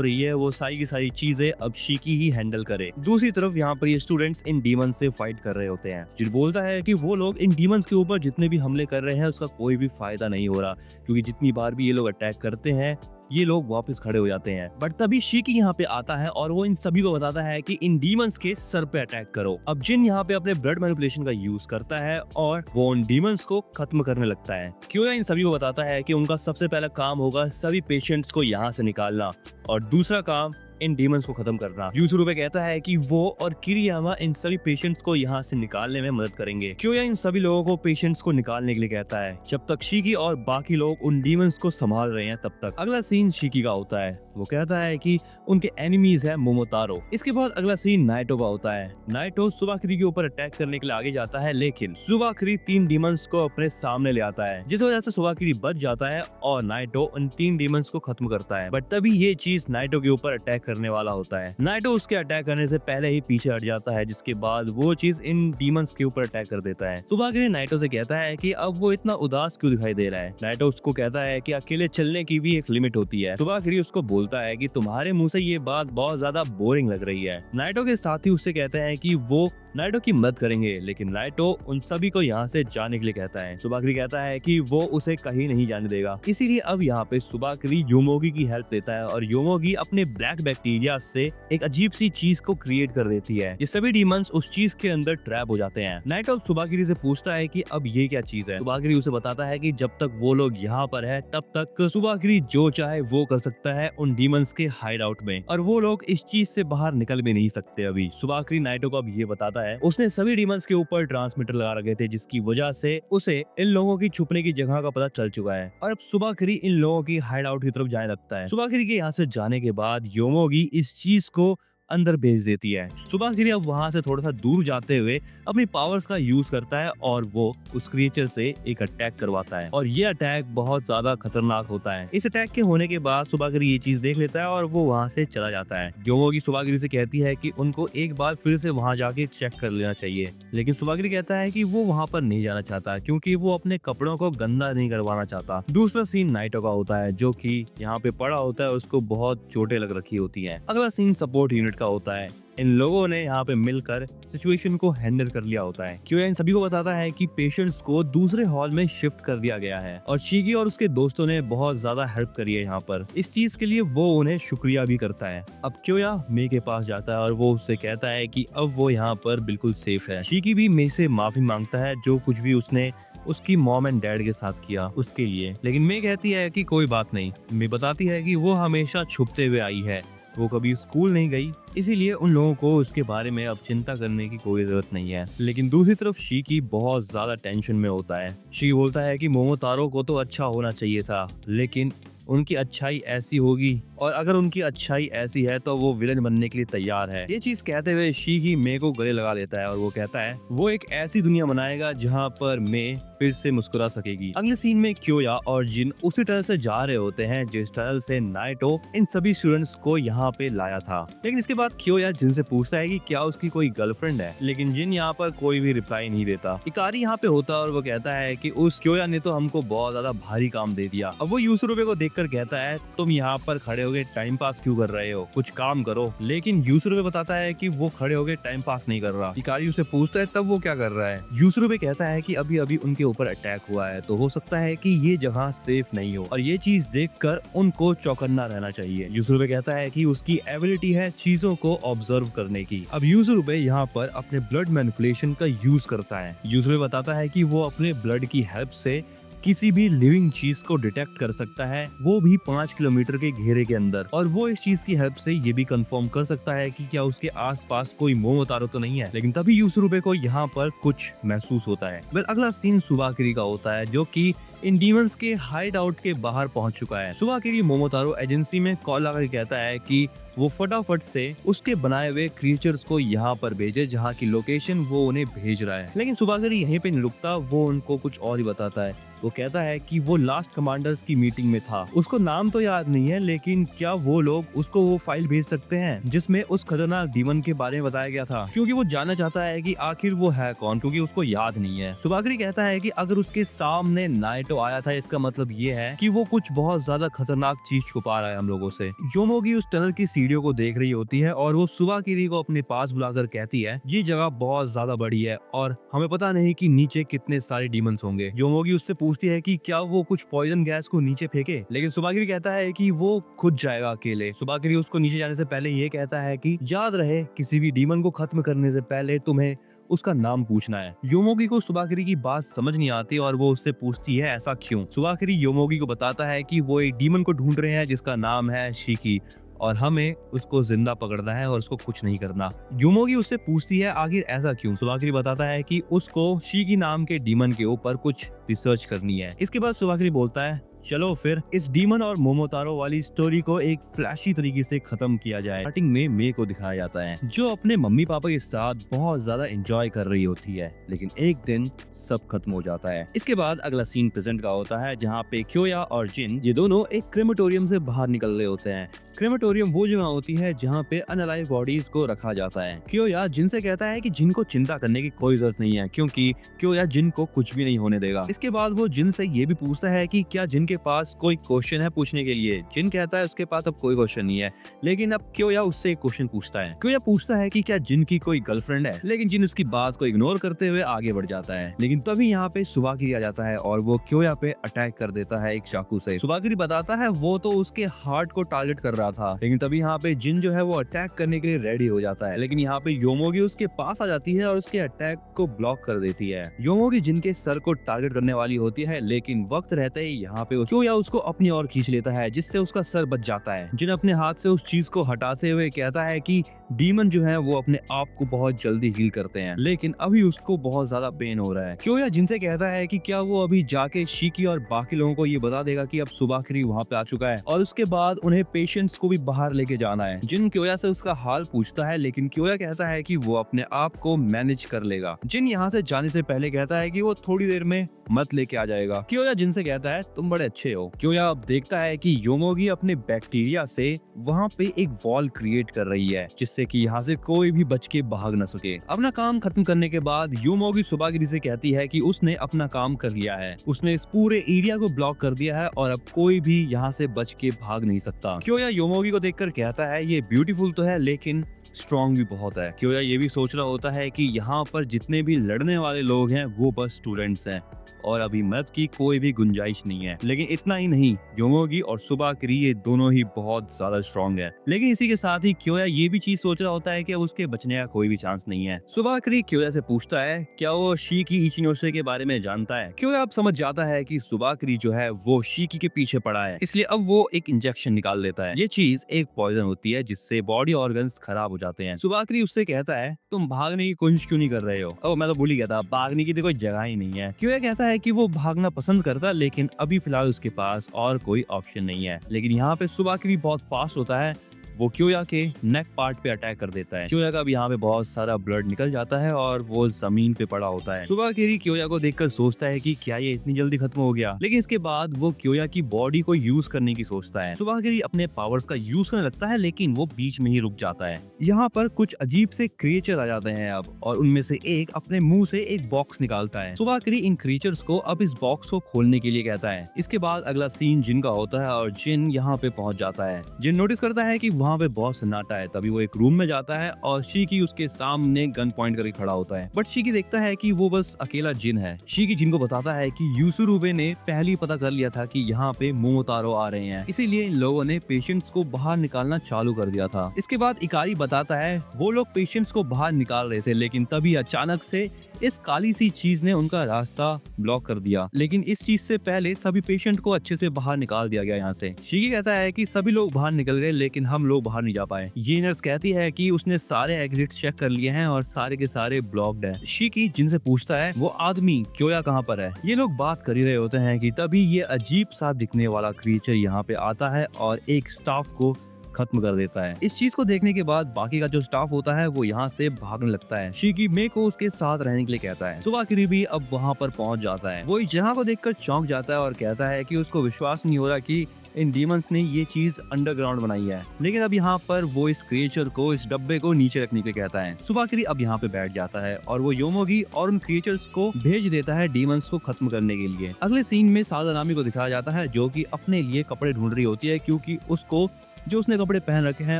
रही है वो सारी की सारी चीजें अब शीकी ही हैंडल करे। दूसरी तरफ यहाँ पर ये स्टूडेंट्स इन डीमन से फाइट कर रहे होते हैं। जिन बोलता है कि वो लोग इन डीमंस के ऊपर जितने भी हमले कर रहे हैं उसका कोई भी फायदा नहीं हो रहा, क्योंकि जितनी बार भी ये लोग अटैक करते हैं ये लोग वापस खड़े हो जाते हैं। बट तभी शीकी यहाँ पे आता है और वो इन सभी को बताता है कि इन डीमंस के सर पे अटैक करो। अब जिन यहाँ पे अपने ब्लड मैनिपुलेशन का यूज करता है और वो उन डीमंस को खत्म करने लगता है। क्योया इन सभी को बताता है कि उनका सबसे पहला काम होगा सभी पेशेंट्स को यहाँ से निकालना और दूसरा काम इन डीमंस को खत्म करना। यूसुरुबे कहता है कि वो और किरियामा इन सभी पेशेंट्स को यहाँ से निकालने में मदद करेंगे। क्योया इन सभी लोगों को पेशेंट्स को निकालने के लिए कहता है जब तक शीकी और बाकी लोग उन डीमंस को संभाल रहे हैं तब तक। अगला सीन शीकी का होता है। वो कहता है कि उनके एनिमीज है मोमोतारो। इसके बाद अगला सीन नाइटो का होता है। नाइटो सुबाकिरी के ऊपर अटैक करने के लिए आगे जाता है लेकिन सुबाकिरी 3 डीमंस को अपने सामने ले आता है, जिस वजह से सुबाकिरी बच जाता है और नाइटो उन 3 डीमंस को खत्म करता है। बट तभी ये चीज नाइटो के ऊपर अटैक करने वाला होता है। नाइटो उसके अटैक करने से पहले ही पीछे हट जाता है, जिसके बाद वो चीज इन डीमंस के ऊपर अटैक कर देता है। सुबाकिरी नाइटो से कहता है कि अब वो इतना उदास क्यों दिखाई दे रहा है। नाइटो उसको कहता है कि अकेले चलने की भी एक लिमिट होती है। सुबाकिरी उसको बोलता है कि तुम्हारे मुंह से ये बात बहुत ज्यादा बोरिंग लग रही है। नाइटो के साथी उससे कहते हैं कि वो नाइटो की मदद करेंगे, लेकिन नाइटो उन सभी को यहाँ से जाने के लिए कहता है। सुबाकिरी कहता है कि वो उसे कहीं नहीं जाने देगा, इसीलिए अब यहाँ पे सुबाकिरी योमोगी की हेल्प लेता है और योमोगी अपने ब्लैक बैक्टीरिया से एक अजीब सी चीज को क्रिएट कर देती है। ये सभी डीमंस उस चीज के अंदर ट्रैप हो जाते हैं। नाइटो सुबाकिरी से पूछता है कि अब ये क्या चीज है। सुबाकिरी उसे बताता है कि जब तक वो लोग यहाँ पर है तब तक सुबाकिरी जो चाहे वो कर सकता है उन डीमंस के हाइड आउट में, और वो लोग इस चीज से बाहर निकल भी नहीं सकते। अभी सुबाकिरी नाइटो को अब ये बताता है उसने सभी डीमंस के ऊपर ट्रांसमीटर लगा रखे थे, जिसकी वजह से उसे इन लोगों की छुपने की जगह का पता चल चुका है और अब सुबाकिरी इन लोगों की हाइड आउट की तरफ जाने लगता है। सुबाकिरी के यहाँ से जाने के बाद योमोगी इस चीज को अंदर भेज देती है। सुबाकिरी अब वहां से थोड़ा सा दूर जाते हुए अपनी पावर्स का यूज करता है और वो उस क्रिएचर से एक अटैक करवाता है और ये अटैक बहुत ज्यादा खतरनाक होता है। इस अटैक के होने के बाद सुबाकिरी ये चीज देख लेता है और वो वहां से चला जाता है। योमोगी सुबाकिरी से कहती है कि उनको एक बार फिर से वहां जाके चेक कर लेना चाहिए, लेकिन सुबाकिरी कहता है कि वो वहां पर नहीं जाना चाहता क्योंकि वो अपने कपड़ों को गंदा नहीं करवाना चाहता। दूसरा सीन नाइटो का होता है जो कि यहाँ पे पड़ा होता है, उसको बहुत चोटें लग रखी होती है। अगला सीन सपोर्ट यूनिट का होता है। इन लोगों ने यहाँ पे मिलकर सिचुएशन को हैंडल कर लिया होता है। क्यों इन सभी को बताता है कि पेशेंट्स को दूसरे हॉल में शिफ्ट कर दिया गया है और शीगी और उसके दोस्तों ने बहुत ज्यादा हेल्प करी है यहाँ पर। इस चीज के लिए वो उन्हें शुक्रिया भी करता है। अब क्योया मे के पास जाता है और वो उससे कहता है कि अब वो यहाँ पर बिल्कुल सेफ है। शीगी भी मे से माफी मांगता है जो कुछ भी उसने उसकी मॉम एंड डैड के साथ किया उसके लिए, लेकिन मे कहती है कि कोई बात नहीं। मे बताती है कि वो हमेशा छुपते हुए आई है, वो कभी स्कूल नहीं गई, इसीलिए उन लोगों को उसके बारे में अब चिंता करने की कोई जरूरत नहीं है। लेकिन दूसरी तरफ शीकी बहुत ज्यादा टेंशन में होता है। शी बोलता है कि मोमोतारो को तो अच्छा होना चाहिए था, लेकिन उनकी अच्छाई ऐसी होगी और अगर उनकी अच्छाई ऐसी है तो वो विलन बनने के लिए तैयार है। ये चीज कहते हुए शीगी मे को गले लगा लेता है और वो कहता है वो एक ऐसी दुनिया बनाएगा जहाँ पर मे फिर से मुस्कुरा सकेगी। अगले सीन में क्योया और जिन उसी तरह से जा रहे होते हैं जिस तरह से नाइटो इन सभी स्टूडेंट्स को यहाँ पे लाया था। लेकिन इसके बाद क्योया जिन से पूछता है कि क्या उसकी कोई गर्लफ्रेंड है, लेकिन जिन यहाँ पर कोई भी रिप्लाई नहीं देता। इकारी यहाँ पे होता है और वो कहता है कि उस क्योया ने तो हमको बहुत ज्यादा भारी काम दे दिया। अब वो यूसुरुबे को देखकर कहता है तुम यहाँ पर खड़े होके टाइम पास क्यों कर रहे हो, कुछ काम करो। लेकिन यूसुरुबे बताता है कि वो खड़े होके टाइम पास नहीं कर रहा। इकारी उसे पूछता है तब वो क्या कर रहा है। यूसुरुबे कहता है कि अभी अभी उनके ऊपर अटैक हुआ है तो हो सकता है कि ये जगह सेफ नहीं हो और ये चीज देखकर उनको चौकन्ना रहना चाहिए। यूसुरुबे कहता है कि उसकी एबिलिटी है चीजों को ऑब्जर्व करने की। अब यूसुरुबे यहाँ पर अपने ब्लड मैनिपुलेशन का यूज करता है। यूसुरुबे बताता है कि वो अपने ब्लड की हेल्प से किसी भी लिविंग चीज को डिटेक्ट कर सकता है, वो भी 5 किलोमीटर के घेरे के अंदर। और वो इस चीज की हेल्प से ये भी कंफर्म कर सकता है कि क्या उसके आसपास कोई मोमोतारो तो नहीं है। लेकिन तभी यूसुरुबे को यहाँ पर कुछ महसूस होता है। अगला सीन सुबाकिरी का होता है, जो कि इन डीमंस के हाइड आउट के बाहर पहुंच चुका है। सुबाकिरी मोमोतारो एजेंसी में कॉल लगाकर कहता है कि वो फटाफट से उसके बनाए हुए क्रिएचर्स को यहाँ पर भेजे, जहाँ की लोकेशन वो उन्हें भेज रहा है। लेकिन सुबाकिरी यहीं पे नहीं रुकता, वो उनको कुछ और ही बताता है। वो कहता है कि वो लास्ट कमांडर्स की मीटिंग में था, उसको नाम तो याद नहीं है, लेकिन क्या वो लोग उसको वो फाइल भेज सकते हैं जिसमें उस खतरनाक डीमन के बारे में बताया गया था, क्योंकि वो जानना चाहता है कि आखिर वो है कौन, क्योंकि उसको याद नहीं है। सुबाकिरी कहता है कि अगर उसके सामने नाइटो आया था, इसका मतलब ये है कि वो कुछ बहुत ज्यादा खतरनाक चीज छुपा रहा है हम लोगों से। योमोगी उस टनल की सीढ़ियों को देख रही होती है और वो सुबाकिरी को अपने पास बुलाकर कहती है, ये जगह बहुत ज्यादा बड़ी है और हमें पता नहीं कि नीचे कितने सारे डीमंस होंगे। योमोगी उससे पूछती है कि क्या वो कुछ पॉइजन गैस को नीचे फेंके, लेकिन सुबाकिरी कहता है कि वो खुद जाएगा अकेले। सुबाकिरी उसको नीचे जाने से पहले ये कहता है कि याद रहे, किसी भी डीमन को खत्म करने से पहले तुम्हें उसका नाम पूछना है। योमोगी को सुबाकिरी की बात समझ नहीं आती और वो उससे पूछती है ऐसा क्यों। सुबाकिरी योमोगी को बताता है कि वो एक डीमन को ढूंढ रहे हैं जिसका नाम है शिकी, और हमें उसको जिंदा पकड़ना है और उसको कुछ नहीं करना। योमोगी उससे पूछती है आखिर ऐसा क्यों। सुबाकिरी बताता है कि उसको शिकी नाम के डीमन के ऊपर कुछ रिसर्च करनी है। इसके बाद सुबाकिरी बोलता है, चलो फिर इस डीमन और मोमोतारो वाली स्टोरी को एक फ्लैशी तरीके से खत्म किया जाए। स्टार्टिंग में मे को दिखाया जाता है, जो अपने मम्मी पापा के साथ बहुत ज्यादा एंजॉय कर रही होती है, लेकिन एक दिन सब खत्म हो जाता है। इसके बाद अगला सीन प्रेजेंट का होता है, जहाँ पे क्योया और जिन, ये दोनों एक क्रेमेटोरियम से बाहर निकल रहे होते हैं। क्रेमेटोरियम वो जगह होती है जहाँ पे अनअलाइव बॉडीज को रखा जाता है। क्योया जिन से कहता है कि जिन को चिंता करने की कोई जरूरत नहीं है, क्योंकि क्योया जिन को कुछ भी नहीं होने देगा। इसके बाद वो जिन से ये भी पूछता है कि क्या जिन के पास कोई क्वेश्चन है पूछने के लिए। जिन कहता है उसके पास अब कोई क्वेश्चन नहीं है, लेकिन अब क्योया उससे एक क्वेश्चन पूछता है। क्योया पूछता है कि क्या जिन की कोई गर्लफ्रेंड है, लेकिन जिन उसकी बात को इग्नोर करते हुए आगे बढ़ जाता है। लेकिन तभी यहाँ पे सुबाकिरी आ जाता है और वो क्योया पे अटैक कर देता है एक चाकू से। सुबाकिरी बताता है वो तो उसके हार्ट को टारगेट कर रहा था, लेकिन तभी यहाँ पे जिन जो है वो अटैक करने के लिए रेडी हो जाता है। लेकिन यहाँ पे योमोगी उसके पास आ जाती है और उसके अटैक को ब्लॉक कर देती है। योमोगी जिन के सर को टारगेट करने वाली होती है, लेकिन वक्त रहते ही यहाँ पे क्योया उसको अपनी ओर खींच लेता है, जिससे उसका सर बच जाता है। जिन अपने हाथ से उस चीज को हटाते हुए कहता है कि डीमन जो है वो अपने आप को बहुत जल्दी हील करते हैं, लेकिन अभी उसको बहुत ज्यादा पेन हो रहा है। क्योया जिनसे कहता है कि क्या वो अभी जाके शिकी और बाकी लोगों को ये बता देगा कि अब सुबाकिरी वहाँ पे आ चुका है और उसके बाद उन्हें पेशेंट्स को भी बाहर लेके जाना है। जिन क्योया से उसका हाल पूछता है, लेकिन क्योया कहता है कि वो अपने आप को मैनेज कर लेगा। जिन यहाँ से जाने से पहले कहता है कि वो थोड़ी देर में मत लेके आ जाएगा। क्योया जिनसे कहता है तुम बड़े अच्छे हो। क्योया अब देखता है कि योमोगी अपने बैक्टीरिया से वहाँ पे एक वॉल क्रिएट कर रही है, जिससे कि यहाँ से कोई भी बच के भाग न सके। अपना काम खत्म करने के बाद योमोगी सुबाकिरी से कहती है कि उसने अपना काम कर लिया है, उसने इस पूरे एरिया को ब्लॉक कर दिया है और अब कोई भी यहाँ से बच के भाग नहीं सकता। क्योया योमोगी को देखकर कहता है ये ब्यूटीफुल तो है, लेकिन स्ट्रॉन्ग भी बहुत है। क्योया ये भी सोच रहा होता है कि यहाँ पर जितने भी लड़ने वाले लोग हैं वो बस स्टूडेंट्स हैं और अभी मदद की कोई भी गुंजाइश नहीं है। लेकिन इतना ही नहीं, योमोगी और सुबाकिरी ये दोनों ही बहुत ज्यादा स्ट्रॉन्ग है। लेकिन इसी के साथ ही क्योया ये भी चीज सोच रहा होता है कि अब उसके बचने का कोई भी चांस नहीं है। सुबाकिरी क्योया से पूछता है क्या वो शिकी इचिनोसे के बारे में जानता है। क्योया अब समझ जाता है कि सुबाकिरी जो है वो शिकी के पीछे पड़ा है, इसलिए अब वो एक इंजेक्शन निकाल लेता है। ये चीज एक पॉइजन होती है जिससे बॉडी ऑर्गन्स खराब हो जाते हैं। सुबाकिरी उससे कहता है तुम भागने की कोशिश क्यों नहीं कर रहे हो। मैं तो भूल ही गया था, भागने की तो कोई जगह ही नहीं है। क्योया कहता है कि वो भागना पसंद करता, लेकिन अभी फिलहाल उसके पास और कोई ऑप्शन नहीं है। लेकिन यहाँ पे सुबाकिरी बहुत फास्ट होता है, वो क्योया के नेक पार्ट पे अटैक कर देता है। क्योया का भी यहाँ पे बहुत सारा ब्लड निकल जाता है और वो जमीन पे पड़ा होता है। सुबाकिरी क्योया को देखकर सोचता है कि क्या ये इतनी जल्दी खत्म हो गया, लेकिन इसके बाद वो क्योया की बॉडी को यूज करने की सोचता है। सुबाकिरी अपने पावर्स का यूज करने लगता है, लेकिन वो बीच में ही रुक जाता है। यहाँ पर कुछ अजीब से क्रिएचर आ जाते हैं अब, और उनमें से एक अपने मुंह से एक बॉक्स निकालता है। सुबाकिरी इन क्रिएचर्स को अब इस बॉक्स को खोलने के लिए कहता है। इसके बाद अगला सीन जिन का होता है और जिन यहाँ पे पहुंच जाता है। जिन नोटिस करता है कि वहाँ पे बहुत सन्नाटा है, तभी वो एक रूम में जाता है और शिकी उसके सामने गन पॉइंट करके खड़ा होता है। बट शिकी देखता है कि वो बस अकेला जिन है। शिकी जिन को बताता है कि यूसुरुबे ने पहले ही पता कर लिया था कि यहाँ पे मोमोतारो आ रहे हैं, इसीलिए इन लोगों ने पेशेंट्स को बाहर निकालना चालू कर दिया था। इसके बाद इकारी बताता है वो लोग पेशेंट्स को बाहर निकाल रहे थे, लेकिन तभी अचानक से इस काली सी चीज ने उनका रास्ता ब्लॉक कर दिया, लेकिन इस चीज से पहले सभी पेशेंट को अच्छे से बाहर निकाल दिया गया यहाँ से। शिकी कहता है कि सभी लोग बाहर निकल गए लेकिन हम लोग बाहर नहीं जा पाए। ये नर्स कहती है कि उसने सारे एग्जिट चेक कर लिए हैं और सारे के सारे ब्लॉक्ड है। शिकी जिनसे पूछता है वो आदमी क्योया कहाँ पर है। ये लोग बात कर ही रहे होते हैं कि तभी ये अजीब सा दिखने वाला क्रिएचर यहाँ पे आता है और एक स्टाफ को खत्म कर देता है। इस चीज को देखने के बाद बाकी का जो स्टाफ होता है वो यहाँ से भागने लगता है। शिकी मे को उसके साथ रहने के लिए कहता है। सुबाकिरी भी अब वहाँ पर पहुँच जाता है। वो इस जगह को देखकर चौंक जाता है और कहता है कि उसको विश्वास नहीं हो रहा कि इन डीमंस ने ये चीज अंडरग्राउंड बनाई है, लेकिन अब यहाँ पर वो इस क्रिएचर को, इस डब्बे को नीचे रखने के लिए कहता है। सुबाकिरी अब यहाँ पे बैठ जाता है और वो योमोगी और उन क्रिएचर्स को भेज देता है डीमंस को खत्म करने के लिए। अगले सीन में सादानामी को दिखाया जाता है जो कि अपने लिए कपड़े ढूंढ रही होती है क्योंकि उसको जो उसने कपड़े पहन रखे हैं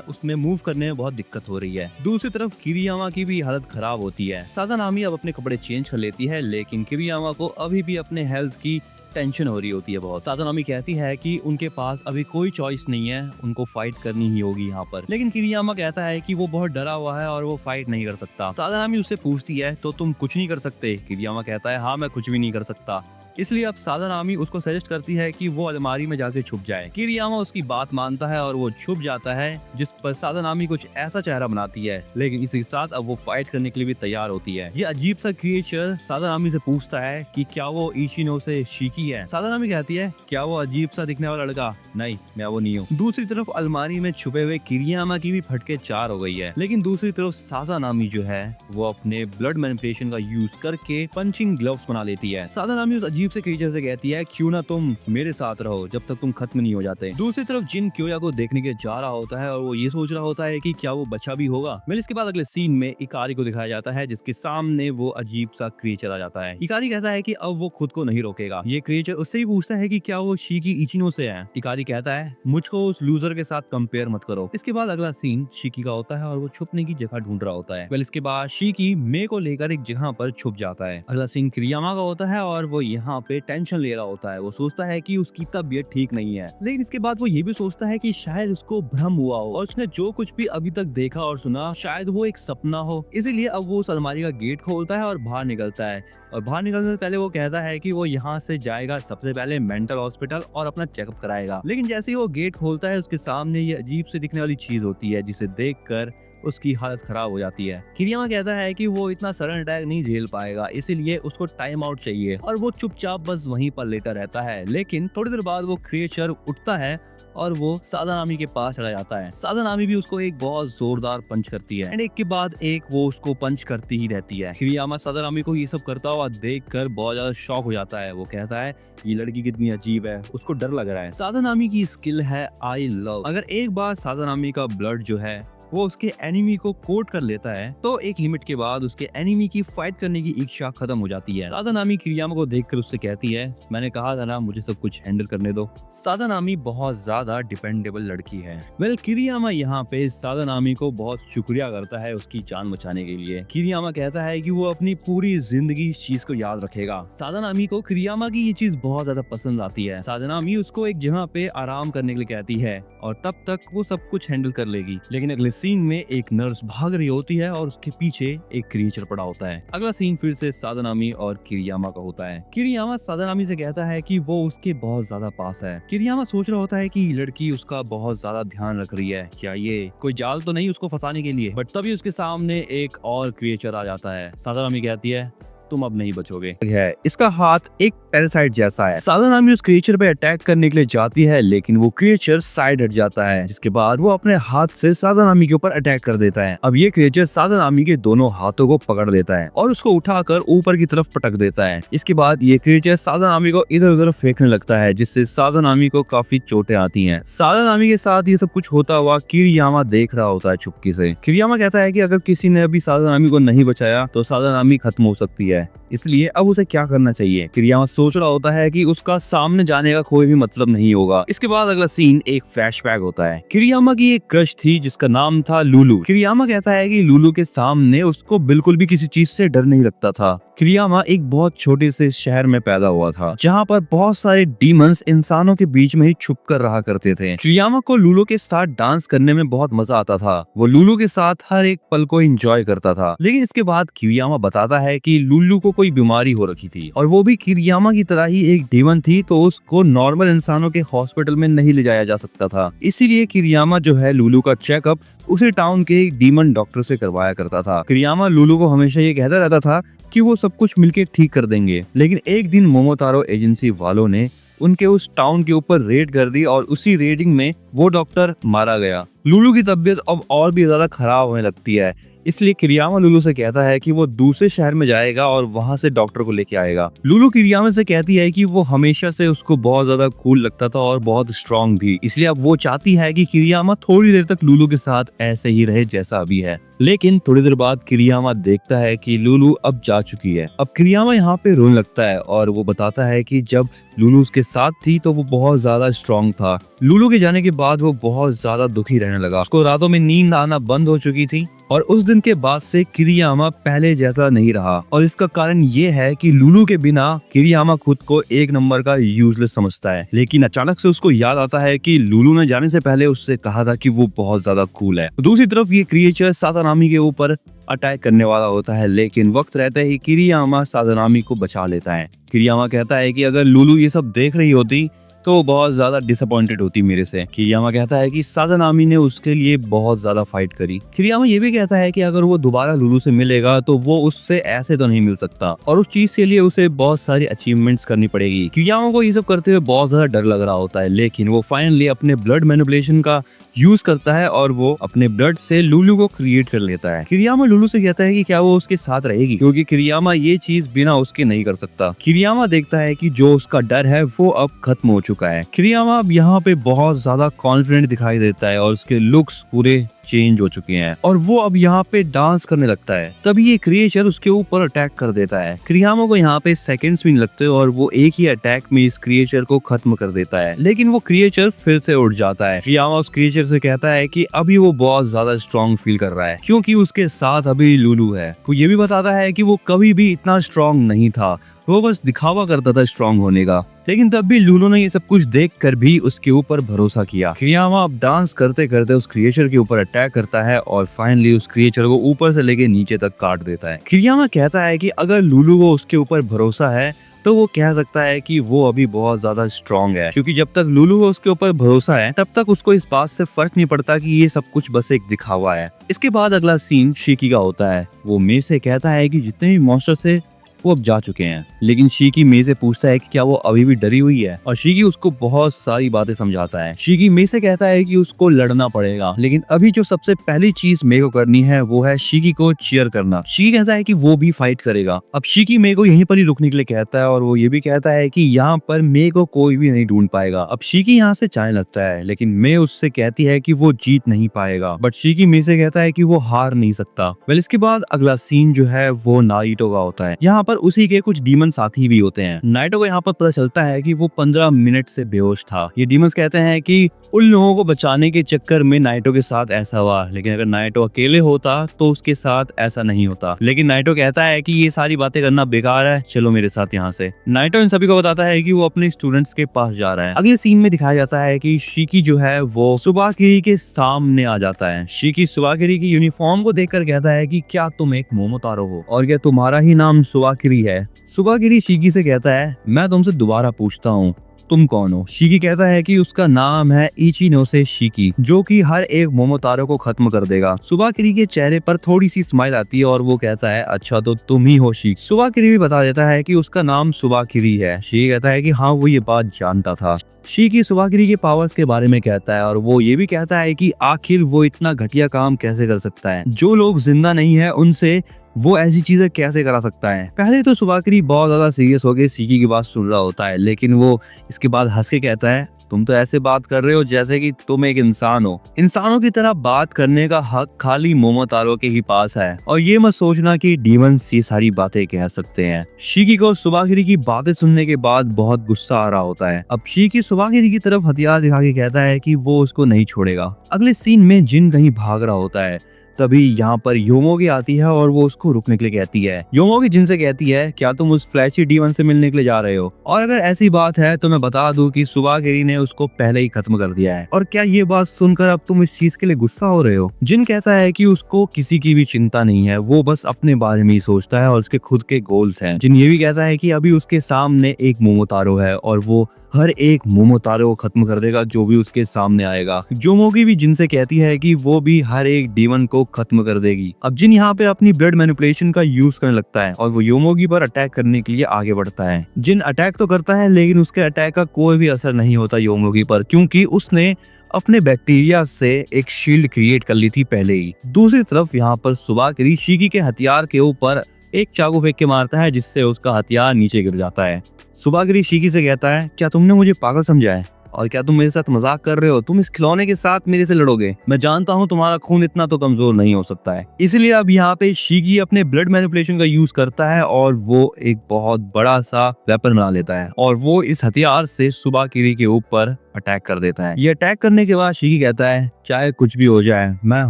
उसमें मूव करने में बहुत दिक्कत हो रही है। दूसरी तरफ किरियामा की भी हालत खराब होती है। सादानामी अब अपने कपड़े चेंज कर लेती है लेकिन किरियामा को अभी भी अपने हेल्थ की टेंशन हो रही होती है बहुत। सादानामी कहती है कि उनके पास अभी कोई चॉइस नहीं है, उनको फाइट करनी ही होगी यहाँ पर। लेकिन किरियामा कहता है कि वो बहुत डरा हुआ है और वो फाइट नहीं कर सकता। सादानामी उससे पूछती है तो तुम कुछ नहीं कर सकते। किरियामा कहता है हाँ मैं कुछ भी नहीं कर सकता। इसलिए अब सादानामी उसको सजेस्ट करती है कि वो अलमारी में जाके छुप जाए। किरियामा उसकी बात मानता है और वो छुप जाता है, जिस पर सादानामी कुछ ऐसा चेहरा बनाती है, लेकिन इसी के साथ अब वो फाइट करने के लिए भी तैयार होती है। ये अजीब सा क्रिएचर सादानामी से पूछता है कि क्या वो इशिनो से शिकी है। सादानामी कहती है क्या वो अजीब सा दिखने वाला लड़का? नहीं, मैं वो नहीं हूँ। दूसरी तरफ अलमारी में छुपे हुए किरियामा की भी फटके 4 हो गई है, लेकिन दूसरी तरफ सादानामी जो है वो अपने ब्लड मैनिपुलेशन का यूज करके पंचिंग ग्लव्स बना लेती है। सादानामी उस से क्रिएचर से कहती है क्यों ना तुम मेरे साथ रहो जब तक तुम खत्म नहीं हो जाते। दूसरी तरफ जिन क्योया को देखने के जा रहा होता है और वो ये सोच रहा होता है कि क्या वो बचा भी होगा। फिर इसके बाद अगले सीन में इकारी को दिखाया जाता है जिसके सामने वो अजीब सा क्रिएचर आ जाता है। इकारी कहता है कि अब वो खुद को नहीं रोकेगा। ये क्रिएचर उससे ही पूछता है कि क्या वो शिकी इचिनो से है। इकारी कहता है मुझको उस लूजर के साथ कंपेयर मत करो। इसके बाद अगला सीन शिकी का होता है और वो छुपने की जगह ढूंढ रहा होता है। इसके बाद शिकी मे को लेकर एक जगह पर छुप जाता है। अगला सीन किरियामा का होता है और वो यहाँ पे टेंशन ले रहा होता है। वो सोचता है कि उसकी तबीयत ठीक नहीं है, लेकिन इसके बाद वो ये भी सोचता है कि शायद उसको भ्रम हुआ हो और उसने जो कुछ भी अभी तक देखा और सुना शायद वो एक सपना हो। इसीलिए अब वो उस अलमारी का गेट खोलता है और बाहर निकलता है। और बाहर निकलने से पहले वो कहता है कि वो यहाँ से जाएगा सबसे पहले मेंटल हॉस्पिटल और अपना चेकअप कराएगा। लेकिन जैसे ही वो गेट खोलता है उसके सामने ये अजीब से दिखने वाली चीज होती है जिसे देखकर उसकी हालत खराब हो जाती है। किरियामा कहता है कि वो इतना सडन अटैक नहीं झेल पाएगा, इसीलिए उसको टाइम आउट चाहिए और वो चुपचाप बस वहीं पर लेटा रहता है। लेकिन थोड़ी देर बाद वो क्रिएचर उठता है और वो सादानामी के पास चला जाता है। सादानामी भी उसको एक बहुत जोरदार पंच करती है एंड एक के बाद एक वो उसको पंच करती ही रहती है। किरियामा सादानामी को ये सब करता हुआ देखकर बहुत ज्यादा शॉक हो जाता है। वो कहता है ये लड़की कितनी अजीब है, उसको डर लग रहा है। सादानामी की स्किल है आई लव। अगर एक बार सादानामी का ब्लड जो है वो उसके एनिमी को कोट कर लेता है तो एक लिमिट के बाद उसके एनिमी की फाइट करने की इच्छा खत्म हो जाती है। सादानामी किरियामा को देखकर उससे कहती है मैंने कहा था ना मुझे सब कुछ हैंडल करने दो। सादानामी बहुत ज्यादा डिपेंडेबल लड़की है। किरियामा यहाँ पे सादानामी को बहुत शुक्रिया करता है उसकी जान बचाने के लिए। किरियामा कहता है कि वो अपनी पूरी जिंदगी इस चीज को याद रखेगा। सादानामी को किरियामा की ये चीज बहुत ज्यादा पसंद आती है। सादानामी उसको एक जगह पे आराम करने के लिए कहती है और तब तक वो सब कुछ हैंडल कर लेगी। लेकिन अगले सीन में एक नर्स भाग रही होती है और उसके पीछे एक क्रिएचर पड़ा होता है। अगला सीन फिर से सादानामी और किरियामा का होता है। किरियामा सादानामी से कहता है कि वो उसके बहुत ज्यादा पास है। किरियामा सोच रहा होता है कि लड़की उसका बहुत ज्यादा ध्यान रख रही है, क्या ये कोई जाल तो नहीं उसको फंसाने के लिए। बट तभी उसके सामने एक और क्रिएचर आ जाता है। सादानामी कहती है तुम अब नहीं बचोगे। है इसका हाथ एक पैरासाइट जैसा है। सादानामी उस क्रिएचर पे अटैक करने के लिए जाती है लेकिन वो क्रिएचर साइड हट जाता है, जिसके बाद वो अपने हाथ से सादानामी के ऊपर अटैक कर देता है। अब ये क्रिएचर सादानामी के दोनों हाथों को पकड़ लेता है और उसको उठाकर ऊपर की तरफ पटक देता है। इसके बाद ये क्रिएचर सादानामी को इधर उधर फेंकने लगता है जिससे सादानामी को काफी चोटें आती हैं। सादानामी के साथ ये सब कुछ होता हुआ किरियामा देख रहा होता है चुपके से। किरियामा कहता है कि अगर किसी ने अभी सादानामी को नहीं बचाया तो सादानामी खत्म हो सकती है। इसलिए अब उसे क्या करना चाहिए। किरियामा सोच रहा होता है कि उसका सामने जाने का कोई भी मतलब नहीं होगा। इसके बाद अगला सीन एक फ्लैशबैक होता है। किरियामा की एक क्रश थी जिसका नाम था लुलू। किरियामा कहता है कि लुलू के सामने उसको बिल्कुल भी किसी चीज से डर नहीं लगता था। किरियामा एक बहुत छोटे से शहर में पैदा हुआ था जहाँ पर बहुत सारे डीमंस इंसानों के बीच में ही छुप कर रहा करते थे। किरियामा को लुलू के साथ डांस करने में बहुत मजा आता था। वो लुलू के साथ हर एक पल को एंजॉय करता था। लेकिन इसके बाद किरियामा बताता है कि लुलू को कोई बीमारी हो रखी थी और वो भी किरियामा की तरह ही एक डीमन थी, तो उसको नॉर्मल इंसानों के हॉस्पिटल में नहीं ले जाया जा सकता था। इसीलिए किरियामा जो है लुलू का चेकअप उसी टाउन के एक डीमन डॉक्टर से करवाया करता था। किरियामा लुलू को हमेशा ये कहता रहता था कि वो सब कुछ मिलके ठीक कर देंगे। लेकिन एक दिन मोमोतारो एजेंसी वालों ने उनके उस टाउन के ऊपर रेड कर दी और उसी रेडिंग में वो डॉक्टर मारा गया। लुलू की तबीयत अब और भी ज्यादा खराब होने लगती है। इसलिए किरियामा लुलू से कहता है कि वो दूसरे शहर में जाएगा और वहां से डॉक्टर को लेके आएगा। लुलू किरियामा से कहती है कि वो हमेशा से उसको बहुत ज्यादा कूल लगता था और बहुत स्ट्रांग भी, इसलिए अब वो चाहती है कि किरियामा थोड़ी देर तक लुलू के साथ ऐसे ही रहे जैसा अभी है। लेकिन थोड़ी देर बाद किरियामा देखता है कि लुलू अब जा चुकी है। अब किरियामा यहाँ पे रोने लगता है और वो बताता है कि जब लुलू उसके साथ थी तो वो बहुत ज्यादा स्ट्रांग था। लुलू के जाने के बाद वो बहुत ज्यादा दुखी रहने लगा। उसको रातों में नींद आना बंद हो चुकी थी और उस दिन के बाद से किरियामा पहले जैसा नहीं रहा। और इसका कारण ये है कि लुलू के बिना किरियामा खुद को एक नंबर का यूजलेस समझता है। लेकिन अचानक से उसको याद आता है कि लुलू ने जाने से पहले उससे कहा था कि वो बहुत ज्यादा कूल है। दूसरी तरफ ये क्रिएचर सादानामी के ऊपर अटैक करने वाला होता है, लेकिन वक्त रहते ही किरियामा सादानामी को बचा लेता है। किरियामा कहता है कि अगर लुलू ये सब देख रही होती तो वो बहुत ज्यादा डिसअपॉइंटेड होती मेरे से। किरियामा कहता है कि सादानामी ने उसके लिए बहुत ज्यादा फाइट करी। किरियामा ये भी कहता है कि अगर वो दोबारा लुलू से मिलेगा तो वो उससे ऐसे तो नहीं मिल सकता और उस चीज के लिए उसे बहुत सारी अचीवमेंट्स करनी पड़ेगी। किरियामा को ये सब करते हुए बहुत ज्यादा डर लग रहा होता है, लेकिन वो फाइनली अपने ब्लड मैनिपुलेशन का यूज करता है और वो अपने ब्लड से लुलू को क्रिएट कर लेता है। किरियामा लुलू से कहता है कि क्या वो उसके साथ रहेगी, क्योंकि किरियामा ये चीज बिना उसके नहीं कर सकता। किरियामा देखता है कि जो उसका डर है वो अब खत्म हो चुका है। किरियामा अब यहाँ पे बहुत ज्यादा कॉन्फिडेंट दिखाई देता है और उसके लुक्स पूरे चेंज हो चुके हैं और वो अब यहाँ पे डांस करने लगता है। तभी ये क्रिएचर उसके ऊपर अटैक कर देता है। किरियामा को यहाँ पे सेकंड्स भी नहीं लगते और वो एक ही अटैक में इस क्रिएचर को खत्म कर देता है। लेकिन वो क्रिएचर फिर से उठ जाता है। किरियामा उस क्रिएचर से कहता है कि अभी वो बहुत ज्यादा स्ट्रॉन्ग फील कर रहा है क्योंकि उसके साथ अभी लुलू है। वो ये भी बताता है कि वो कभी भी इतना स्ट्रॉन्ग नहीं था, वो बस दिखावा करता था स्ट्रॉन्ग होने का। लेकिन तब भी लुलू ने ये सब कुछ देखकर भी उसके ऊपर भरोसा किया। किरियामा अब डांस करते करते उस क्रिएचर के ऊपर अटैक करता है और फाइनली उस क्रिएचर को ऊपर से लेके नीचे तक काट देता है। किरियामा कहता है कि अगर लुलू को उसके ऊपर भरोसा है तो वो कह सकता है कि वो अभी बहुत ज्यादा स्ट्रॉन्ग है, क्योंकि जब तक लुलू को उसके ऊपर भरोसा है तब तक उसको इस बात से फर्क नहीं पड़ता कि ये सब कुछ बस एक दिखावा है। इसके बाद अगला सीन शीकी का होता है। वो मे से कहता है कि जितने भी मॉन्स्टर थे वो अब जा चुके हैं, लेकिन शीकी मे से पूछता है कि क्या वो अभी भी डरी हुई है और शीकी उसको बहुत सारी बातें समझाता है। शीकी मे से कहता है कि उसको लड़ना पड़ेगा, लेकिन अभी जो सबसे पहली चीज मे को करनी है वो है शीकी को चीयर करना। शीकी कहता है कि वो भी फाइट करेगा। अब शीकी मे को यहीं पर ही रुकने के लिए कहता है और वो ये भी कहता है कि यहाँ पर मे को कोई भी नहीं ढूंढ पाएगा। अब शीकी यहाँ से जाने लगता है, लेकिन मे उससे कहती है कि वो जीत नहीं पाएगा, बट शीकी मे से कहता है कि वो हार नहीं सकता। वेल इसके बाद अगला सीन जो है वो नारुतो का होता है। यहाँ पर उसी के कुछ डीमन साथी भी होते हैं। नारुतो को यहाँ पर पता चलता है कि वो 15 मिनट से बेहोश था। ये डीमंस कहते हैं कि उन लोगों को बचाने के चक्कर में नारुतो के साथ ऐसा हुआ, लेकिन अगर नारुतो अकेले होता तो उसके साथ ऐसा नहीं होता। लेकिन नारुतो कहता है कि ये सारी बातें करना बेकार है, चलो मेरे साथ यहाँ से। नारुतो इन सभी को बताता है कि वो अपने स्टूडेंट्स के पास जा रहा है। अगले सीन में दिखाया जाता है कि शीकी जो है वो सुबाकिरी के सामने आ जाता है। शीकी सुबाकिरी की यूनिफॉर्म को देखकर कहता है कि क्या तुम एक मोमोतारो हो और क्या तुम्हारा ही नाम सुबाकिरी है। सुबाकिरी शीकी से कहता है मैं तुमसे दोबारा पूछता हूँ तुम कौन हो। शीकी कहता है कि उसका नाम है इचिनोसे शीकी, जो कि हर एक मोमोतारो को खत्म कर देगा। सुबाकिरी के चेहरे पर थोड़ी सी स्माइल आती है और वो कहता है अच्छा तो तुम ही हो शीकी। सुबाकिरी भी बता देता है कि उसका नाम सुबाकिरी है। शीकी कहता है कि हाँ वो ये बात जानता था। शीकी सुबाकिरी के पावर्स के बारे में कहता है और वो ये भी कहता है कि आखिर वो इतना घटिया काम कैसे कर सकता है। जो लोग जिंदा नहीं है उनसे वो ऐसी चीजें कैसे करा सकता है। पहले तो सुबाकिरी बहुत ज्यादा सीरियस होकर शिकी की बात सुन रहा होता है, लेकिन वो इसके बाद हंस के कहता है, तुम तो ऐसे बात कर रहे हो जैसे कि तुम एक इंसान हो। इंसानों की तरह बात करने का हक खाली मोमोतारो के ही पास है, और ये मत सोचना कि डीमंस ये सारी बातें कह सकते हैं। शिकी को सुबाकिरी की बातें सुनने के बाद बहुत गुस्सा आ रहा होता है। अब शिकी सुबाकिरी की तरफ हथियार दिखा के कहता है कि वो उसको नहीं छोड़ेगा। अगले सीन में जिन कहीं भाग रहा होता है, तभी यहाँ पर योमोगी आती है और वो उसको रुकने के लिए कहती है। योमोगी जिन से कहती है, क्या तुम उस फ्लैशी डीमन से मिलने के लिए जा रहे हो? और अगर ऐसी बात है तो मैं बता दूं कि सुबाकिरी ने उसको पहले ही खत्म कर दिया है। और क्या ये बात सुनकर अब तुम इस चीज के लिए गुस्सा हो रहे हो? जिन कहता है कि उसको किसी की भी चिंता नहीं है, वो बस अपने बारे में ही सोचता है और उसके खुद के गोल्स हैं। जिन ये भी कहता है कि अभी उसके सामने एक मोमोतारो है और वो हर एक मोमोतारो को खत्म कर देगा जो भी उसके सामने आएगा। योमोगी भी जिनसे कहती है कि वो भी हर एक डीमन को खत्म कर देगी। अब जिन यहाँ पे अपनी ब्लड मैनिपुलेशन का यूज करने लगता है और वो योमोगी पर अटैक करने के लिए आगे बढ़ता है। जिन अटैक तो करता है, लेकिन उसके अटैक का कोई भी असर नहीं होता योमोगी पर, क्योंकि उसने अपने बैक्टीरिया से एक शील्ड क्रिएट कर ली थी पहले ही। दूसरी तरफ यहाँ पर सुबाकिरी शिकी के हथियार के ऊपर एक चाकू फेंक के मारता है, जिससे उसका हथियार नीचे गिर जाता है। सुबाकिरी शिकी से कहता है, क्या तुमने मुझे पागल समझा है? और क्या तुम मेरे साथ मजाक कर रहे हो? तुम इस खिलौने के साथ मेरे से लड़ोगे? मैं जानता हूँ तुम्हारा खून इतना तो कमजोर नहीं हो सकता है। इसलिए अब यहाँ पे शिकी अपने ब्लड मैनिपुलेशन का यूज करता है और वो एक बहुत बड़ा सा वेपन बना लेता है और वो इस हथियार से सुबाकिरी के ऊपर अटैक कर देता है। ये अटैक करने के बाद शिकी कहता है, चाहे कुछ भी हो जाए मैं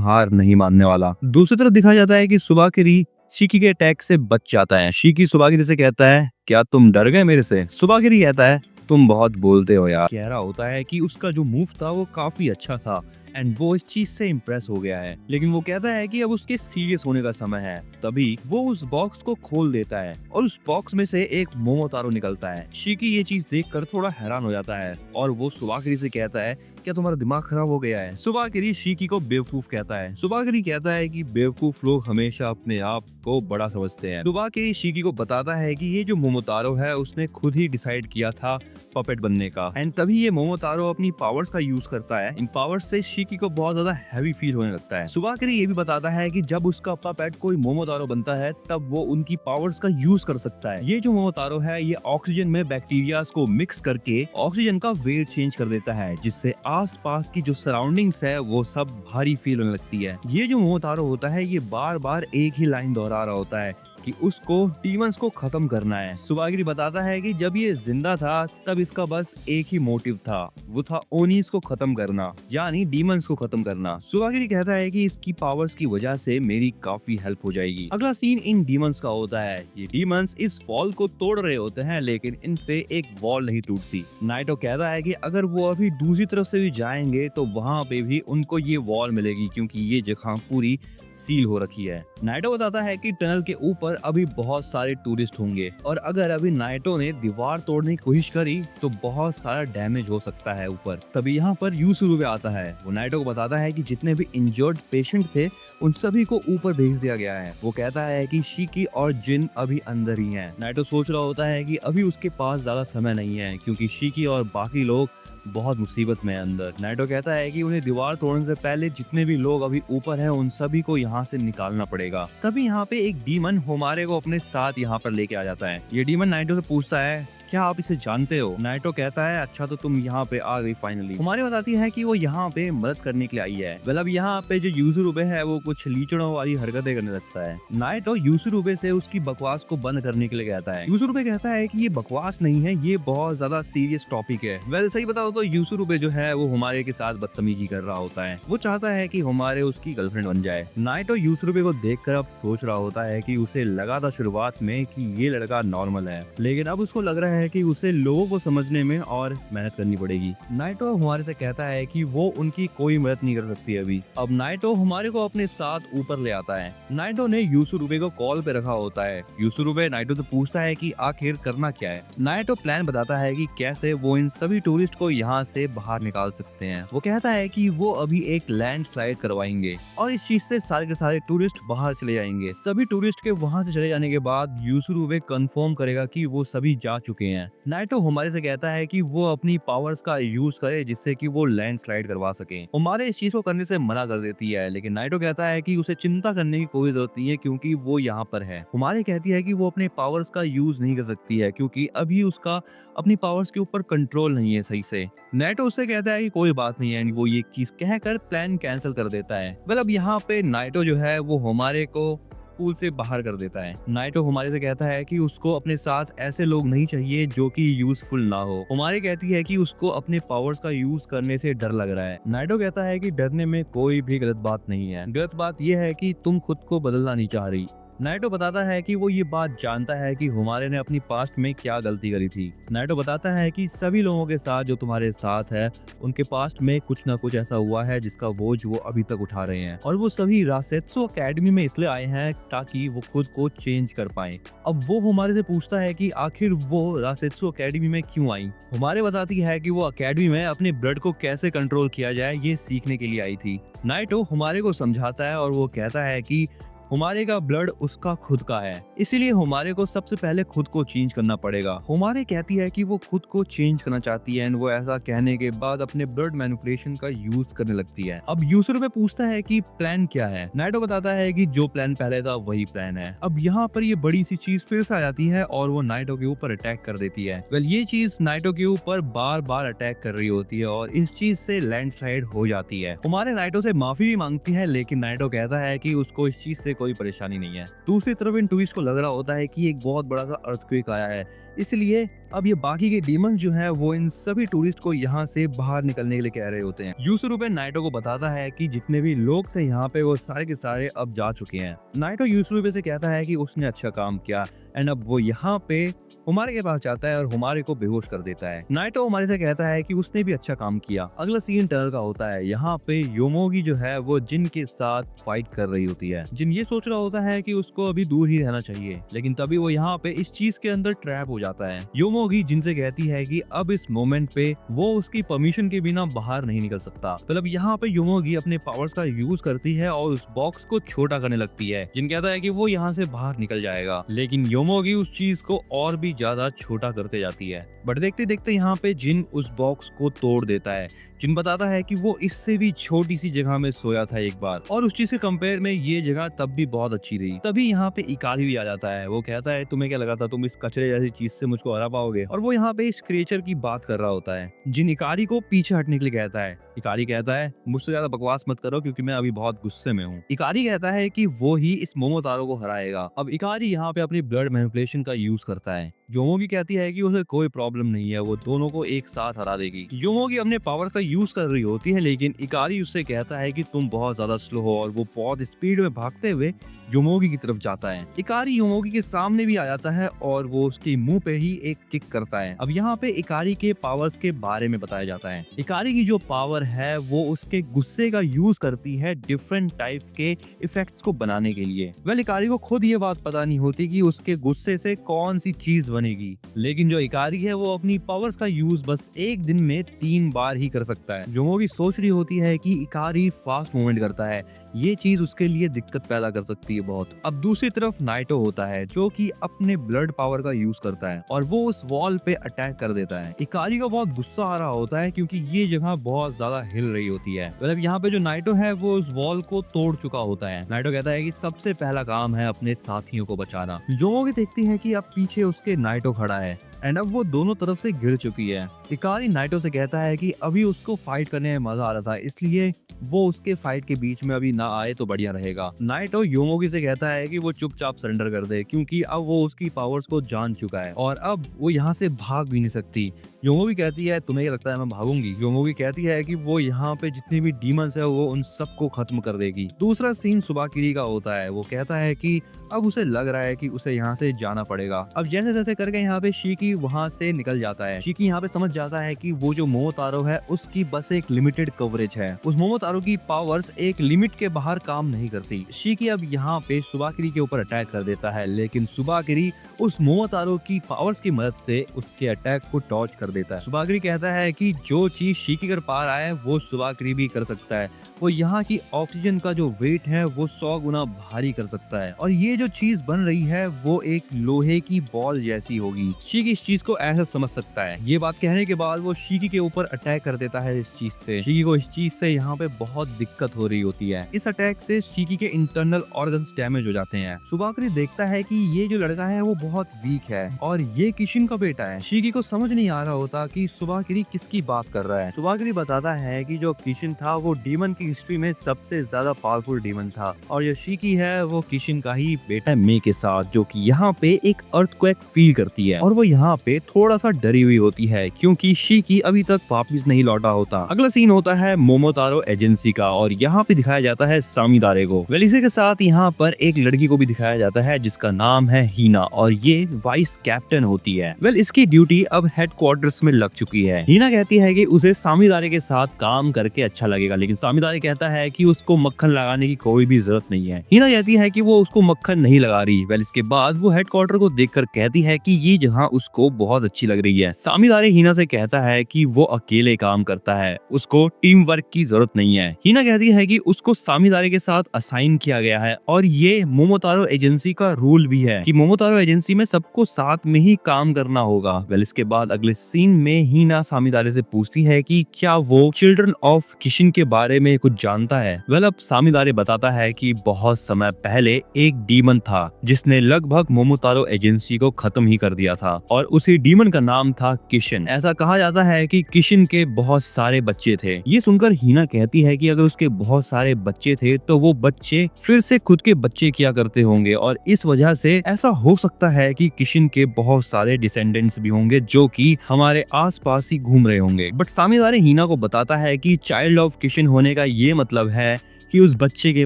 हार नहीं मानने वाला। दूसरी तरफ दिखाया जाता है कि सुबाकिरी शिकी के अटैक से बच जाता है। शिकी सुबाकिरी से कहता है, क्या तुम डर गए मेरे से? सुबाकिरी कहता है, तुम बहुत बोलते हो यार। कह रहा होता है कि उसका जो मूव था वो काफी अच्छा था एंड वो इस चीज से इम्प्रेस हो गया है, लेकिन वो कहता है कि अब उसके सीरियस होने का समय है। तभी वो उस बॉक्स को खोल देता है और उस बॉक्स में से एक मोमोतारो निकलता है। शिकी ये चीज देखकर थोड़ा हैरान हो जाता है और वो सुबाकिरी से कहता है, क्या तुम्हारा दिमाग खराब हो गया है? सुबाकिरी शिकी को बेवकूफ कहता है। सुबाकिरी कहता है कि बेवकूफ लोग हमेशा अपने आप को बड़ा समझते हैं। सुबाकिरी शिकी को बताता है कि ये जो मोमोतारो है उसने खुद ही डिसाइड किया था पपेट बनने का, एंड तभी ये मोमोतारो अपनी पावर्स का यूज करता है। इन पावर्स से शिकी को बहुत ज्यादा हैवी फील होने लगता है। सुबाकिरी ये भी बताता है कि जब उसका पपेट कोई मोमोतारो बनता है तब वो उनकी पावर्स का यूज कर सकता है। ये जो मोमोतारो है ये ऑक्सीजन में बैक्टीरियाज को मिक्स करके ऑक्सीजन का वेट चेंज कर देता है, जिससे आसपास की जो सराउंडिंग्स है वो सब भारी फील होने लगती है। ये जो मोमोतारो होता है ये बार बार एक ही लाइन दोहरा रहा होता है कि उसको डीमंस को खत्म करना है। सुबाकिरी बताता है कि जब ये जिंदा था तब इसका बस एक ही मोटिव था, वो था ओनीस को खत्म करना, यानी डीमंस को खत्म करना। सुबाकिरी कहता है कि इसकी पावर्स की वजह से मेरी काफी हेल्प हो जाएगी। अगला सीन इन डीमंस का होता है। ये डीमंस इस वॉल को तोड़ रहे होते हैं, लेकिन इनसे एक वॉल नहीं टूटती। नाइटो कहता है कि अगर वो अभी दूसरी तरफ से भी जाएंगे तो वहाँ पे भी उनको ये वॉल मिलेगी, क्योंकि ये जगह पूरी सील हो रखी है। नाइटो बताता है कि टनल के ऊपर अभी बहुत सारे टूरिस्ट होंगे और अगर अभी नाइटो ने दीवार तोड़ने की कोशिश करी तो बहुत सारा डैमेज हो सकता है ऊपर। तभी यहाँ पर यूसुरुबे आता है। वो नाइटो को बताता है कि जितने भी इंजर्ड पेशेंट थे उन सभी को ऊपर भेज दिया गया है। वो कहता है कि शिकी और जिन अभी अंदर ही हैं। नाइटो सोच रहा होता है कि अभी उसके पास ज्यादा समय नहीं है, क्योंकि शिकी और बाकी लोग बहुत मुसीबत में है अंदर। नाइटो कहता है कि उन्हें दीवार तोड़ने से पहले जितने भी लोग अभी ऊपर हैं उन सभी को यहाँ से निकालना पड़ेगा। तभी यहाँ पे एक डीमन होमारे को अपने साथ यहाँ पर लेके आ जाता है। ये डीमन नाइटो से पूछता है, क्या आप इसे जानते हो? नाइटो कहता है, अच्छा तो तुम यहाँ पे आ गई फाइनली। हमारे बताती है कि वो यहाँ पे मदद करने के लिए आई है। मतलब यहाँ पे जो यूसुरुबे है वो कुछ लीचड़ों वाली हरकतें करने लगता है। नाइटो यूसुरुबे से उसकी बकवास को बंद करने के लिए कहता है। यूसुरुबे कहता है कि ये बकवास नहीं है, ये बहुत ज्यादा सीरियस टॉपिक है। वैसे सही बताओ तो यूसुरुबे जो है वो हमारे के साथ बदतमीजी कर रहा होता है। वो चाहता है कि हमारे उसकी गर्लफ्रेंड बन जाए। नाइटो यूसुरुबे को देखकर अब सोच रहा होता है कि उसे लगा था शुरुआत में कि ये लड़का नॉर्मल है, लेकिन अब उसको लग रहा है कि उसे लोगों को समझने में और मेहनत करनी पड़ेगी। नाइटो हमारे से कहता है कि वो उनकी कोई मदद नहीं कर सकती अभी। अब नाइटो हमारे को अपने साथ ऊपर ले आता है। नाइटो ने यूसुरुबे को कॉल पे रखा होता है। यूसुरुबे नाइटो से पूछता है कि आखिर करना क्या है। नाइटो प्लान बताता है कि कैसे वो इन सभी टूरिस्ट को यहाँ से बाहर निकाल सकते हैं। वो कहता है कि वो अभी एक लैंडस्लाइड करवाएंगे और इस चीज से सारे के सारे टूरिस्ट बाहर चले जाएंगे। सभी टूरिस्ट के वहाँ से चले जाने के बाद यूसुरुबे कंफर्म करेगा कि वो सभी जा चुके चुके हैं। नाइटो हमारे से कहता है कि वो अपनी पावर्स का यूज करे जिससे कि वो लैंडस्लाइड करवा सके। हमारे इस चीज को करने से मना कर देती है, लेकिन नाइटो कहता है कि उसे चिंता करने की कोई जरूरत नहीं है क्योंकि वो यहाँ पर है। हमारे कहती है कि वो अपने पावर्स का यूज नहीं कर सकती है क्योंकि अभी उसका अपनी पावर्स के ऊपर कंट्रोल नहीं है सही से। नाइटो उससे कहता है कि कोई बात नहीं है, वो ये चीज कहकर प्लान कैंसिल कर देता है। अब यहाँ पे नाइटो जो है वो हमारे को पूल से बाहर कर देता है। नाइटो हमारे से कहता है कि उसको अपने साथ ऐसे लोग नहीं चाहिए जो कि यूजफुल ना हो। हमारे कहती है कि उसको अपने पावर्स का यूज करने से डर लग रहा है। नाइटो कहता है कि डरने में कोई भी गलत बात नहीं है, गलत बात यह है कि तुम खुद को बदलना नहीं चाह रही। नाइटो बताता है कि वो ये बात जानता है कि हुमारे ने अपनी पास्ट में क्या गलती करी थी। नाइटो बताता है कि सभी लोगों के साथ जो तुम्हारे साथ है उनके पास्ट में कुछ ना कुछ ऐसा हुआ है जिसका बोझ वो अभी तक उठा रहे हैं, और वो सभी रासेत्सु एकेडमी में इसलिए आए हैं ताकि वो खुद को चेंज कर पाए। अब वो हमारे से पूछता है कि आखिर वो रासेत्सु एकेडमी में क्यों आई। हमारे बताती है कि वो एकेडमी में अपने ब्लड को कैसे कंट्रोल किया जाए ये सीखने के लिए आई थी। नाइटो हमारे को समझाता है और वो कहता है कि हुमारे का ब्लड उसका खुद का है, इसीलिए हुमारे को सबसे पहले खुद को चेंज करना पड़ेगा। हुमारे कहती है कि वो खुद को चेंज करना चाहती है, एंड वो ऐसा कहने के बाद अपने ब्लड मैनिपुलेशन का यूज करने लगती है। अब यूसर पे पूछता है कि प्लान क्या है। नाइटो बताता है कि जो प्लान पहले था वही प्लान है। अब यहाँ पर ये बड़ी सी चीज फिर से आ जाती है और वो नाइटो के ऊपर अटैक कर देती है। ये चीज नाइटो के ऊपर बार बार अटैक कर रही होती है और इस चीज से लैंडस्लाइड हो जाती है। हुमारे नाइटो से माफी भी मांगती है, लेकिन नाइटो कहता है कि उसको इस चीज से कोई परेशानी नहीं है। दूसरी तरफ इन टूरिस्ट को लग रहा होता है कि एक बहुत बड़ा सा अर्थक्वेक आया है, इसलिए अब ये बाकी के डीमंस जो हैं वो इन सभी टूरिस्ट को यहाँ से बाहर निकलने के लिए कह रहे होते हैं। यूसुरुपे नाइटो को बताता है कि जितने भी लोग थे यहाँ पे वो सारे के सारे अब जा चुके हैं। नाइटो यूसुरुपे से कहता है कि उसने अच्छा काम किया, एंड अब वो यहाँ पे हुमारे के पास जाता है और हुमारे को बेहोश कर देता है। नाइटो हुमारे से कहता है कि उसने भी अच्छा काम किया। अगला सीन टनल का होता है। यहाँ पे योमोगी जो है वो जिन के साथ फाइट कर रही होती है। जिन ये सोच रहा होता है कि उसको अभी दूर ही रहना चाहिए, लेकिन तभी वो यहाँ पे इस चीज के अंदर ट्रैप हो जाता है। योमोगी जिनसे कहती है कि अब इस मोमेंट पे वो उसकी परमिशन के बिना बाहर नहीं निकल सकता। मतलब यहाँ पे योमोगी अपने पावर्स का यूज करती है और उस बॉक्स को छोटा करने लगती है। जिन कहता है कि वो यहाँ से बाहर निकल जाएगा, लेकिन योमोगी उस चीज को और भी ज्यादा छोटा करते जाती है। बट देखते देखते यहाँ पे जिन उस बॉक्स को तोड़ देता है। जिन बताता है कि वो इससे भी छोटी सी जगह में सोया था एक बार, और उस चीज के कंपेयर में ये जगह तब भी बहुत अच्छी रही। तभी यहाँ पे इकारी भी आ जाता है। वो कहता है तुम्हें क्या लगा था तुम इस कचरे जैसी चीज से मुझको हरा पाओगे, और वो यहाँ पे इस क्रिएचर की बात कर रहा होता है। जिन इकारी को पीछे हटने के लिए कहता है। इकारी कहता है मुझसे ज्यादा बकवास मत करो क्योंकि मैं अभी बहुत गुस्से में हूँ। इकारी कहता है कि वो ही इस मोमोतारो को हराएगा। अब इकारी यहाँ पे अपनी ब्लड मैनिपुलेशन का यूज करता है। योमोगी कहती है कि उसे कोई प्रॉब्लम नहीं है, वो दोनों को एक साथ हरा देगी। योमोगी अपने पावर का यूज कर रही होती है, लेकिन इकारी उससे कहता है कि तुम बहुत ज्यादा स्लो हो, और वो बहुत स्पीड में भागते हुए योमोगी की तरफ जाता है। इकारी योमोगी के सामने भी आ जाता है और वो उसके मुंह पे ही एक किक करता है। अब यहाँ पे इकारी के पावर्स के बारे में बताया जाता है। इकारी की जो पावर है वो उसके गुस्से का यूज करती है डिफरेंट टाइप के इफेक्ट्स को बनाने के लिए। इकारी को खुद ये बात पता नहीं होती कि उसके गुस्से से कौन सी चीज बनेगी, लेकिन जो इकारी है वो अपनी पावर्स का यूज बस एक दिन में 3 बार ही कर सकता है। योमोगी सोच रही होती है कि इकारी फास्ट मूवमेंट करता है, ये चीज उसके लिए दिक्कत पैदा कर सकती है बहुत। अब दूसरी तरफ नाइटो होता है जो कि अपने ब्लड पावर का यूज करता है और वो उस वॉल पे अटैक कर देता है। इकारी को बहुत गुस्सा आ रहा होता है क्योंकि ये जगह बहुत ज्यादा हिल रही होती है। मतलब यहाँ पे जो नाइटो है वो उस वॉल को तोड़ चुका होता है। नाइटो कहता है कि सबसे पहला काम है अपने साथियों को बचाना। योमोगी देखती है कि अब पीछे उसके नाइटो खड़ा है, एंड अब वो दोनों तरफ से गिर चुकी है। इकारी नाइटो से कहता है कि अभी उसको फाइट करने में मजा आ रहा था, इसलिए वो उसके फाइट के बीच में अभी ना आए तो बढ़िया रहेगा। नाइटो योमोगी से कहता है कि वो चुपचाप सरेंडर कर दे क्योंकि अब वो उसकी पावर्स को जान चुका है और अब वो यहाँ से भाग भी नहीं सकती। योमोगी कहती है तुम्हें क्या लगता है मैं भागूंगी? योमोगी कहती है कि वो यहाँ पे जितने भी डीमंस है वो उन सबको खत्म कर देगी। दूसरा सीन सुबाकिरी का होता है। वो कहता है कि अब उसे लग रहा है कि उसे यहाँ से जाना पड़ेगा। अब जैसे तैसे करके यहाँ पे शिकी वहाँ से निकल जाता है। शिकी यहाँ पे समझ जाता है कि वो जो मोमोतारो है उसकी बस एक लिमिटेड कवरेज है। उस मोमोतारो की पावर्स एक लिमिट के बाहर काम नहीं करती। शिकी अब यहाँ पे सुबाकिरी के ऊपर अटैक कर देता है, लेकिन सुबाकिरी उस मोमोतारो की पावर्स की मदद से उसके अटैक को डॉज कर देता है। सुबाकरी कहता है कि जो चीज शीकी कर पा रहा है वो सुबाकरी भी कर सकता है। वो यहाँ की ऑक्सीजन का जो वेट है वो 100 गुना भारी कर सकता है और ये जो चीज बन रही है वो एक लोहे की बॉल जैसी होगी। शीकी इस चीज को ऐसा समझ सकता है। ये बात कहने के बाद वो शीकी के ऊपर अटैक कर देता है इस चीज से। शीकी को इस चीज से यहाँ पे बहुत दिक्कत हो रही होती है। इस अटैक से शीकी के इंटरनल ऑर्गन्स डैमेज हो जाते हैं। सुबाकरी देखता है कि ये जो लड़का है वो बहुत वीक है और ये किशिन का बेटा है। शीकी को समझ नहीं आ रहा होता कि सुबाकरी किसकी बात कर रहा है। सुबाकरी बताता है कि जो किशिन था वो डीमन की हिस्ट्री में सबसे ज्यादा पावरफुल डीमन था और जो शीकी है वो किशिन का ही बेटा है मे के साथ, जो कि यहाँ पे एक अर्थक्वेक फील करती है और वो यहाँ पे थोड़ा सा डरी हुई होती है क्योंकि शीकी अभी तक वापिस नहीं लौटा होता। अगला सीन होता है मोमोतारो एजेंसी का और यहाँ पे दिखाया जाता है सामीदारे को। वेल इसी के साथ यहाँ पर एक लड़की को भी दिखाया जाता है जिसका नाम है हीना और ये वाइस कैप्टन होती है। वेल इसकी ड्यूटी अब हेडक्वार्टर्स में लग चुकी है। हीना कहती है कि उसे सामीदारे के साथ काम करके अच्छा लगेगा, लेकिन सामीदारे कहता है कि उसको मक्खन लगाने की कोई भी जरूरत नहीं है। हीना कहती है कि वो उसको मक्खन नहीं लगा रही। वेल इसके बाद वो हेडक्वार्टर को देखकर कहती है कि ये जगह उसको बहुत अच्छी लग रही है। सामीदारे हीना से कहता है कि वो अकेले काम करता है, उसको टीम वर्क की जरूरत नहीं है। हीना कहती है कि उसको सामीदारे के साथ असाइन किया गया है और ये मोमोतारो एजेंसी का रूल भी है कि मोमोतारो एजेंसी में सबको साथ में ही काम करना होगा। वेल इसके बाद अगले सीन में हीना सामीदारे से पूछती है कि क्या वो चिल्ड्रन ऑफ किशिन के बारे में कुछ जानता है। वेल अब सामीदारे बताता है कि बहुत समय पहले एक डीमन था जिसने लगभग मोमोतारो एजेंसी को खत्म ही कर दिया था और उसी डीमन का नाम था किशिन। ऐसा कहा जाता है कि किशिन के बहुत सारे बच्चे थे। ये सुनकर हीना कहती है कि अगर उसके बहुत सारे बच्चे थे तो वो बच्चे फिर से खुद के बच्चे किया करते होंगे और इस वजह से ऐसा हो सकता है कि किशिन के बहुत सारे डिसेंडेंट्स भी होंगे जो कि हमारे आसपास ही घूम रहे होंगे। बट सामीदारे हीना को बताता है कि चाइल्ड ऑफ किशिन होने का ये मतलब है कि उस बच्चे के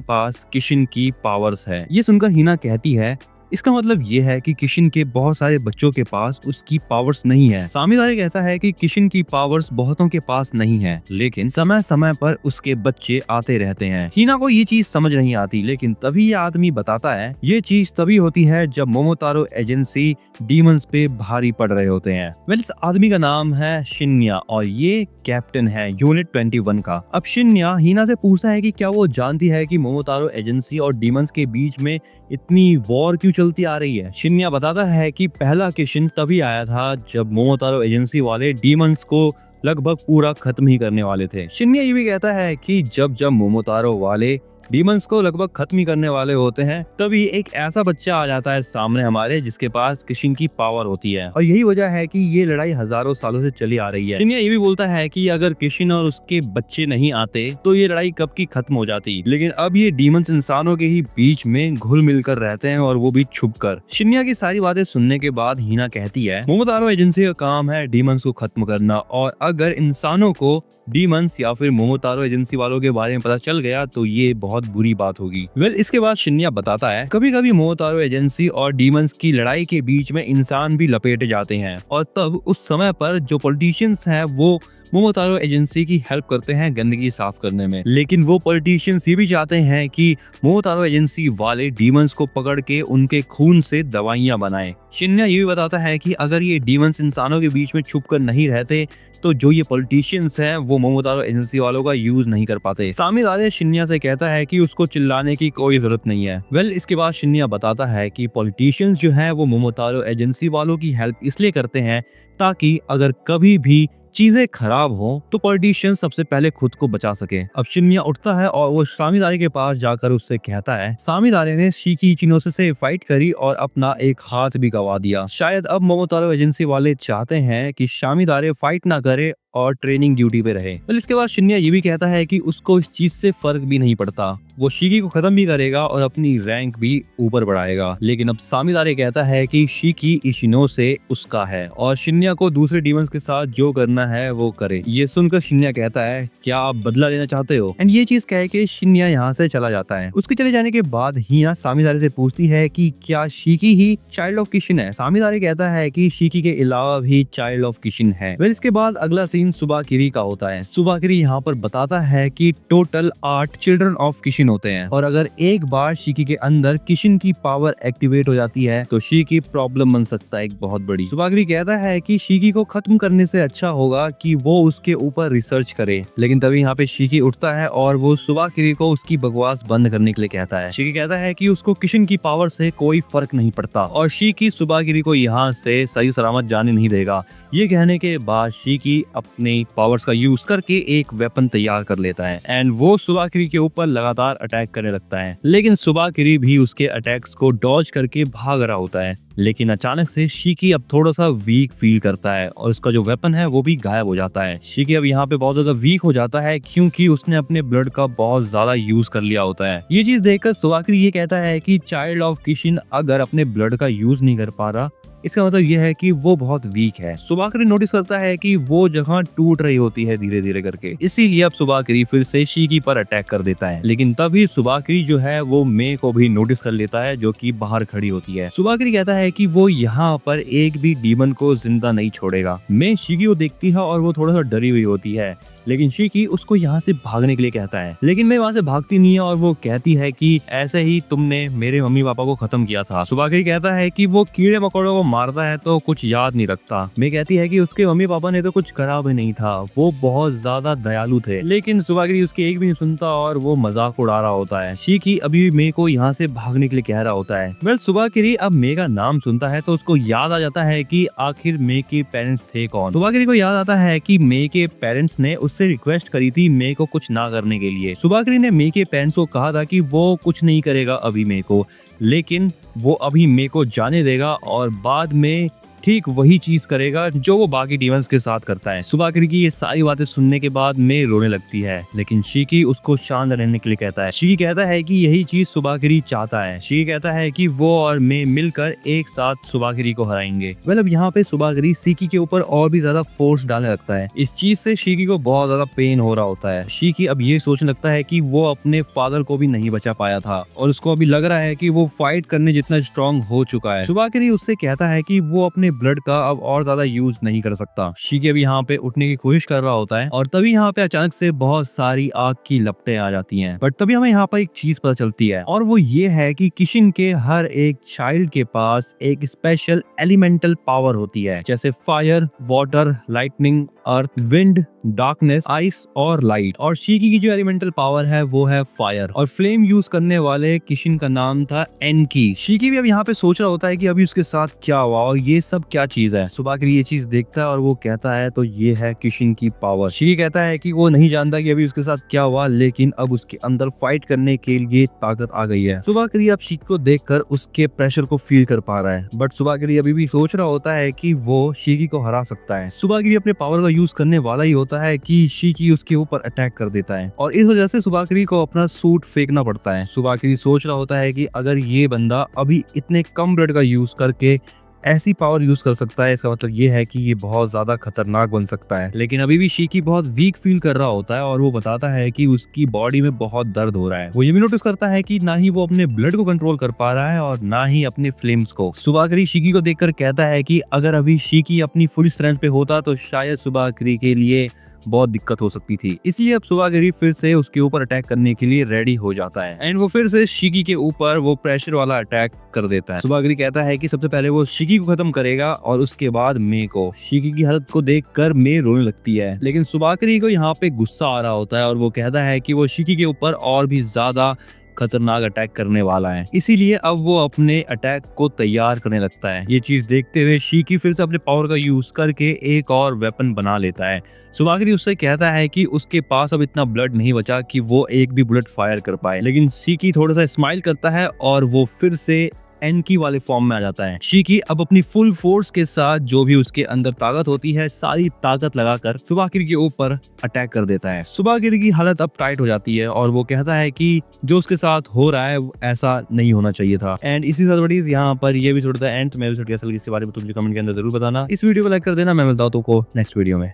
पास किशिन की पावर्स है। ये सुनकर हीना कहती है इसका मतलब ये है कि किशिन के बहुत सारे बच्चों के पास उसकी पावर्स नहीं है। सामीदारे कहता है कि किशिन की पावर्स बहुतों के पास नहीं है, लेकिन समय समय पर उसके बच्चे आते रहते हैं। हीना को ये चीज समझ नहीं आती, लेकिन तभी ये आदमी बताता है ये चीज तभी होती है जब मोमोतारो एजेंसी डीमंस पे भारी पड़ रहे होते हैं। वेल इस आदमी का नाम है शिन्या और ये कैप्टन है यूनिट 21 का। अब शिन्या हीना से पूछता है कि क्या वो जानती है कि मोमोतारो एजेंसी और डीमंस के बीच में इतनी वॉर क्यों चलती आ रही है। शिन्या बताता है कि पहला किशिन तभी आया था जब मोमोतारो एजेंसी वाले डीमंस को लगभग पूरा खत्म ही करने वाले थे। शिन्या ये भी कहता है कि जब मोमोतारो वाले डीमंस को लगभग खत्म ही करने वाले होते हैं तभी एक ऐसा बच्चा आ जाता है सामने हमारे जिसके पास किशिन की पावर होती है और यही वजह है कि ये लड़ाई हजारों सालों से चली आ रही है। शिन्या ये भी बोलता है कि अगर किशिन और उसके बच्चे नहीं आते तो ये लड़ाई कब की खत्म हो जाती, लेकिन अब ये डीमंस इंसानों के ही बीच में घुल मिलकर रहते हैं और वो भी छुप कर। शिन्या की सारी बातें सुनने के बाद हीना कहती है मोमोतारो एजेंसी का काम है डीमंस को खत्म करना और अगर इंसानों को डीमंस या फिर मोमोतारो एजेंसी वालों के बारे में पता चल गया तो ये बहुत बुरी बात होगी। वेल इसके बाद शिन्या बताता है कभी कभी मोमोतारो एजेंसी और डीमंस की लड़ाई के बीच में इंसान भी लपेटे जाते हैं और तब उस समय पर जो पॉलिटिशियंस हैं वो मोमोतारो एजेंसी की हेल्प करते हैं गंदगी साफ करने में, लेकिन वो पॉलिटिशियंस ये भी चाहते हैं कि मोमोतारो एजेंसी वाले डीमंस को पकड़ के उनके खून से दवाइयां बनाएं। शिन्या ये भी बताता है कि अगर ये डीमंस इंसानों के बीच में छुप कर नहीं रहते तो जो ये पॉलिटिशियंस हैं वो मोमोतारो एजेंसी वालों का यूज नहीं कर पाते। सामीदारे शिन्या से कहता है कि उसको चिल्लाने की कोई जरूरत नहीं है। वेल इसके बाद शिन्या बताता है कि पॉलिटिशियंस जो है वो मोमोतारो एजेंसी वालों की हेल्प इसलिए करते हैं ताकि अगर कभी भी चीजें खराब हो तो पॉलिटिशियन सबसे पहले खुद को बचा सके। अब शिन्या उठता है और वो सामीदारे के पास जाकर उससे कहता है सामीदारे ने शीकी इचिनोसे से फाइट करी और अपना एक हाथ भी गवा दिया। शायद अब मोमोतारो एजेंसी वाले चाहते हैं कि सामीदारे फाइट ना करे और ट्रेनिंग ड्यूटी पे रहे। तो इसके बाद शिन्या ये भी कहता है कि उसको इस चीज से फर्क भी नहीं पड़ता, वो शीकी को खत्म भी करेगा और अपनी रैंक भी ऊपर बढ़ाएगा। लेकिन अब सामीदारे कहता है कि शीकी इशिनोसे उसका है और शिन्या को दूसरे डीमंस के साथ जो करना है वो करे। ये सुनकर शिन्या कहता है क्या आप बदला लेना चाहते हो, एंड ये चीज कह के शिन्या यहाँ से चला जाता है। उसके चले जाने के बाद हीना सामीदारे से पूछती है कि क्या शीकी ही चाइल्ड ऑफ किशिन है। सामीदारे कहता है कि शीकी के अलावा भी चाइल्ड ऑफ किशिन है। फिर इसके बाद अगला सीन सुबाकिरी का होता है। सुबाकिरी यहाँ पर बताता है कि टोटल 8 चिल्ड्रन ऑफ किशिन होते हैं और अगर एक बार शिकी के अंदर किशिन की पावर एक्टिवेट हो जाती है तो शिकी प्रॉब्लम बन सकता है एक बहुत बड़ी। सुबाकिरी कहता है कि शिकी को खत्म करने से अच्छा होगा कि वो उसके ऊपर रिसर्च करे, लेकिन तभी यहाँ पे शिकी उठता है और वो सुबाकिरी को उसकी बकवास बंद करने के लिए कहता है। शिकी कहता है कि उसको किशिन की पावर से कोई फर्क नहीं पड़ता और शिकी सुबाकिरी को यहाँ से सही सलामत जाने नहीं देगा। ये कहने के बाद शिकी अपने पावर्स का यूज करके एक वेपन तैयार कर लेता है एंड वो सुबाकिरी के ऊपर लगातार अटैक करने लगता है, लेकिन सुबाकिरी भी उसके अटैक्स को डॉज करके भाग रहा होता है। लेकिन अचानक से शिकी अब थोड़ा सा वीक फील करता है और उसका जो वेपन है वो भी गायब हो जाता है। शिकी अब यहाँ पे बहुत ज्यादा वीक हो जाता है क्योंकि उसने अपने ब्लड का बहुत ज्यादा यूज कर लिया होता है। ये चीज देखकर सुबाकिरी ये कहता है कि चाइल्ड ऑफ किशिन अगर अपने ब्लड का यूज नहीं कर पा रहा, इसका मतलब यह है कि वो बहुत वीक है। सुबाकिरी नोटिस करता है कि वो जगह टूट रही होती है धीरे धीरे करके, इसीलिए अब सुबाकिरी फिर से शिकी पर अटैक कर देता है। लेकिन तभी सुबाकिरी जो है वो मे को भी नोटिस कर लेता है जो कि बाहर खड़ी होती है। सुबाकिरी कहता है कि वो यहाँ पर एक भी डीमन को जिंदा नहीं छोड़ेगा। मे शिकी को देखती है और वो थोड़ा सा डरी हुई होती है, लेकिन शिकी उसको यहाँ से भागने के लिए कहता है, लेकिन मैं वहाँ से भागती नहीं है और वो कहती है कि ऐसे ही तुमने मेरे मम्मी पापा को खत्म किया था। सुबाकिरी कहता है कि वो कीड़े मकोड़ों को मारता है तो कुछ याद नहीं रखता। मैं कहती है कि उसके मम्मी पापा ने तो कुछ करा भी नहीं था, वो बहुत ज्यादा दयालु थे, लेकिन सुबाकिरी उसकी एक भी नहीं सुनता और वो मजाक उड़ा रहा होता है। शिकी अभी मे को यहाँ से भागने के लिए कह रहा होता है। वेल सुबाकिरी अब मे का नाम सुनता है तो उसको याद आ जाता है कि आखिर मे के पेरेंट्स थे कौन। सुबाकिरी को याद आता है कि मे के पेरेंट्स ने उससे रिक्वेस्ट करी थी मे को कुछ ना करने के लिए। सुबाकिरी ने मे के पेरेंट्स को कहा था कि वो कुछ नहीं करेगा अभी मे को, लेकिन वो अभी मे को जाने देगा और बाद में ठीक वही चीज करेगा जो वो बाकी डीमंस के साथ करता है। सुबाकिरी की ये सारी बातें सुनने के बाद मे रोने लगती है, लेकिन शिकी उसको शांत रहने के लिए कहता है। शिकी कहता है कि यही चीज सुबाकिरी चाहता है। शिकी कहता है कि वो और मे मिलकर एक साथ सुबाकिरी को हराएंगे। वेल अब यहाँ पे सुबाकिरी शिकी के ऊपर और भी ज्यादा फोर्स डालने लगता है। इस चीज से शिकी को बहुत ज्यादा पेन हो रहा होता है। शिकी अब ये सोचने लगता है कि वो अपने फादर को भी नहीं बचा पाया था और उसको अभी लग रहा है कि वो फाइट करने जितना स्ट्रॉन्ग हो चुका है। सुबाकिरी उससे कहता है कि वो अपने ब्लड का अब और ज्यादा यूज नहीं कर सकता। शिकी अभी यहाँ पे उठने की कोशिश कर रहा होता है और तभी यहाँ पे अचानक से बहुत सारी आग की लपटें आ जाती हैं। बट तभी हमें यहाँ पर एक चीज पता चलती है और वो ये है कि किशिन के हर एक चाइल्ड के पास एक स्पेशल एलिमेंटल पावर होती है, जैसे फायर, वाटर, लाइटनिंग, अर्थ, विंड, डार्कनेस, आइस और लाइट। और शिकी की जो एलिमेंटल पावर है वो है फायर और फ्लेम यूज करने वाले किशिन का नाम था एनकी। शिकी भी अब यहाँ पे सोच रहा होता है कि अभी उसके साथ क्या हुआ और ये सब क्या चीज है। सुबाकिरी ये चीज देखता है और वो कहता है तो ये है किशिन की पावर। शिकी कहता है कि वो नहीं जानता कि अभी उसके साथ क्या हुआ, लेकिन अब उसके अंदर फाइट करने के लिए ताकत आ गई है। सुबाकिरी अब शिकी को देखकर उसके प्रेशर को फील कर पा रहा है, बट सुबाकिरी अभी भी सोच रहा होता है कि वो शिकी को हरा सकता है। सुबाकिरी अपने पावर का यूज करने वाला ही होता है कि शिकी उसके ऊपर अटैक कर देता है और इस वजह से सुबाकिरी को अपना सूट फेंकना पड़ता है। सुबाकिरी सोच रहा होता है कि अगर ये बंदा अभी इतने कम ब्लड का यूज करके ऐसी पावर यूज कर सकता है, इसका मतलब ये है कि ये बहुत ज्यादा खतरनाक बन सकता है। लेकिन अभी भी शिकी बहुत वीक फील कर रहा होता है और वो बताता है कि उसकी बॉडी में बहुत दर्द हो रहा है। वो ये भी नोटिस करता है कि ना ही वो अपने ब्लड को कंट्रोल कर पा रहा है और ना ही अपने फ्लेम्स को। सुबाकिरी शिकी को देखकर कहता है कि अगर अभी शिकी अपनी फुल स्ट्रेंथ पे होता तो शायद सुबाकिरी के लिए बहुत दिक्कत हो सकती थी। इसलिए अब सुबाकिरी फिर से उसके ऊपर अटैक करने के लिए रेडी हो जाता है एंड वो फिर से शिकी के ऊपर वो प्रेशर वाला अटैक कर देता है। सुबाकिरी कहता है कि सबसे पहले वो शिकी को खत्म करेगा और उसके बाद मे को। शिकी की हालत को देखकर मे रोने लगती है, लेकिन सुबाकिरी को यहाँ पे गुस्सा आ रहा होता है और वो कहता है कि वो शिकी के ऊपर और भी ज्यादा खतरनाक अटैक करने वाला है, इसीलिए अब वो अपने अटैक को तैयार करने लगता है। ये चीज देखते हुए शिकी फिर से अपने पावर का यूज करके एक और वेपन बना लेता है। सुबाकिरी उससे कहता है कि उसके पास अब इतना ब्लड नहीं बचा कि वो एक भी बुलेट फायर कर पाए, लेकिन शिकी थोड़ा सा स्माइल करता है और वो फिर से एनकी वाले फॉर्म में आ जाता है। शिकी अब अपनी फुल फोर्स के साथ जो भी उसके अंदर ताकत होती है सारी ताकत लगाकर सुबाकिरी के ऊपर अटैक कर देता है। सुबाकिरी की हालत अब टाइट हो जाती है और वो कहता है कि जो उसके साथ हो रहा है ऐसा नहीं होना चाहिए था। एंड इसी साथ बड़ी यहाँ पर ये भी छोड़ता है एंड। मैं भी इसके बारे में तुम कमेंट के अंदर जरूर बताना। इस वीडियो को लाइक कर देना। मैं मिलता हूँ तुमको नेक्स्ट वीडियो में।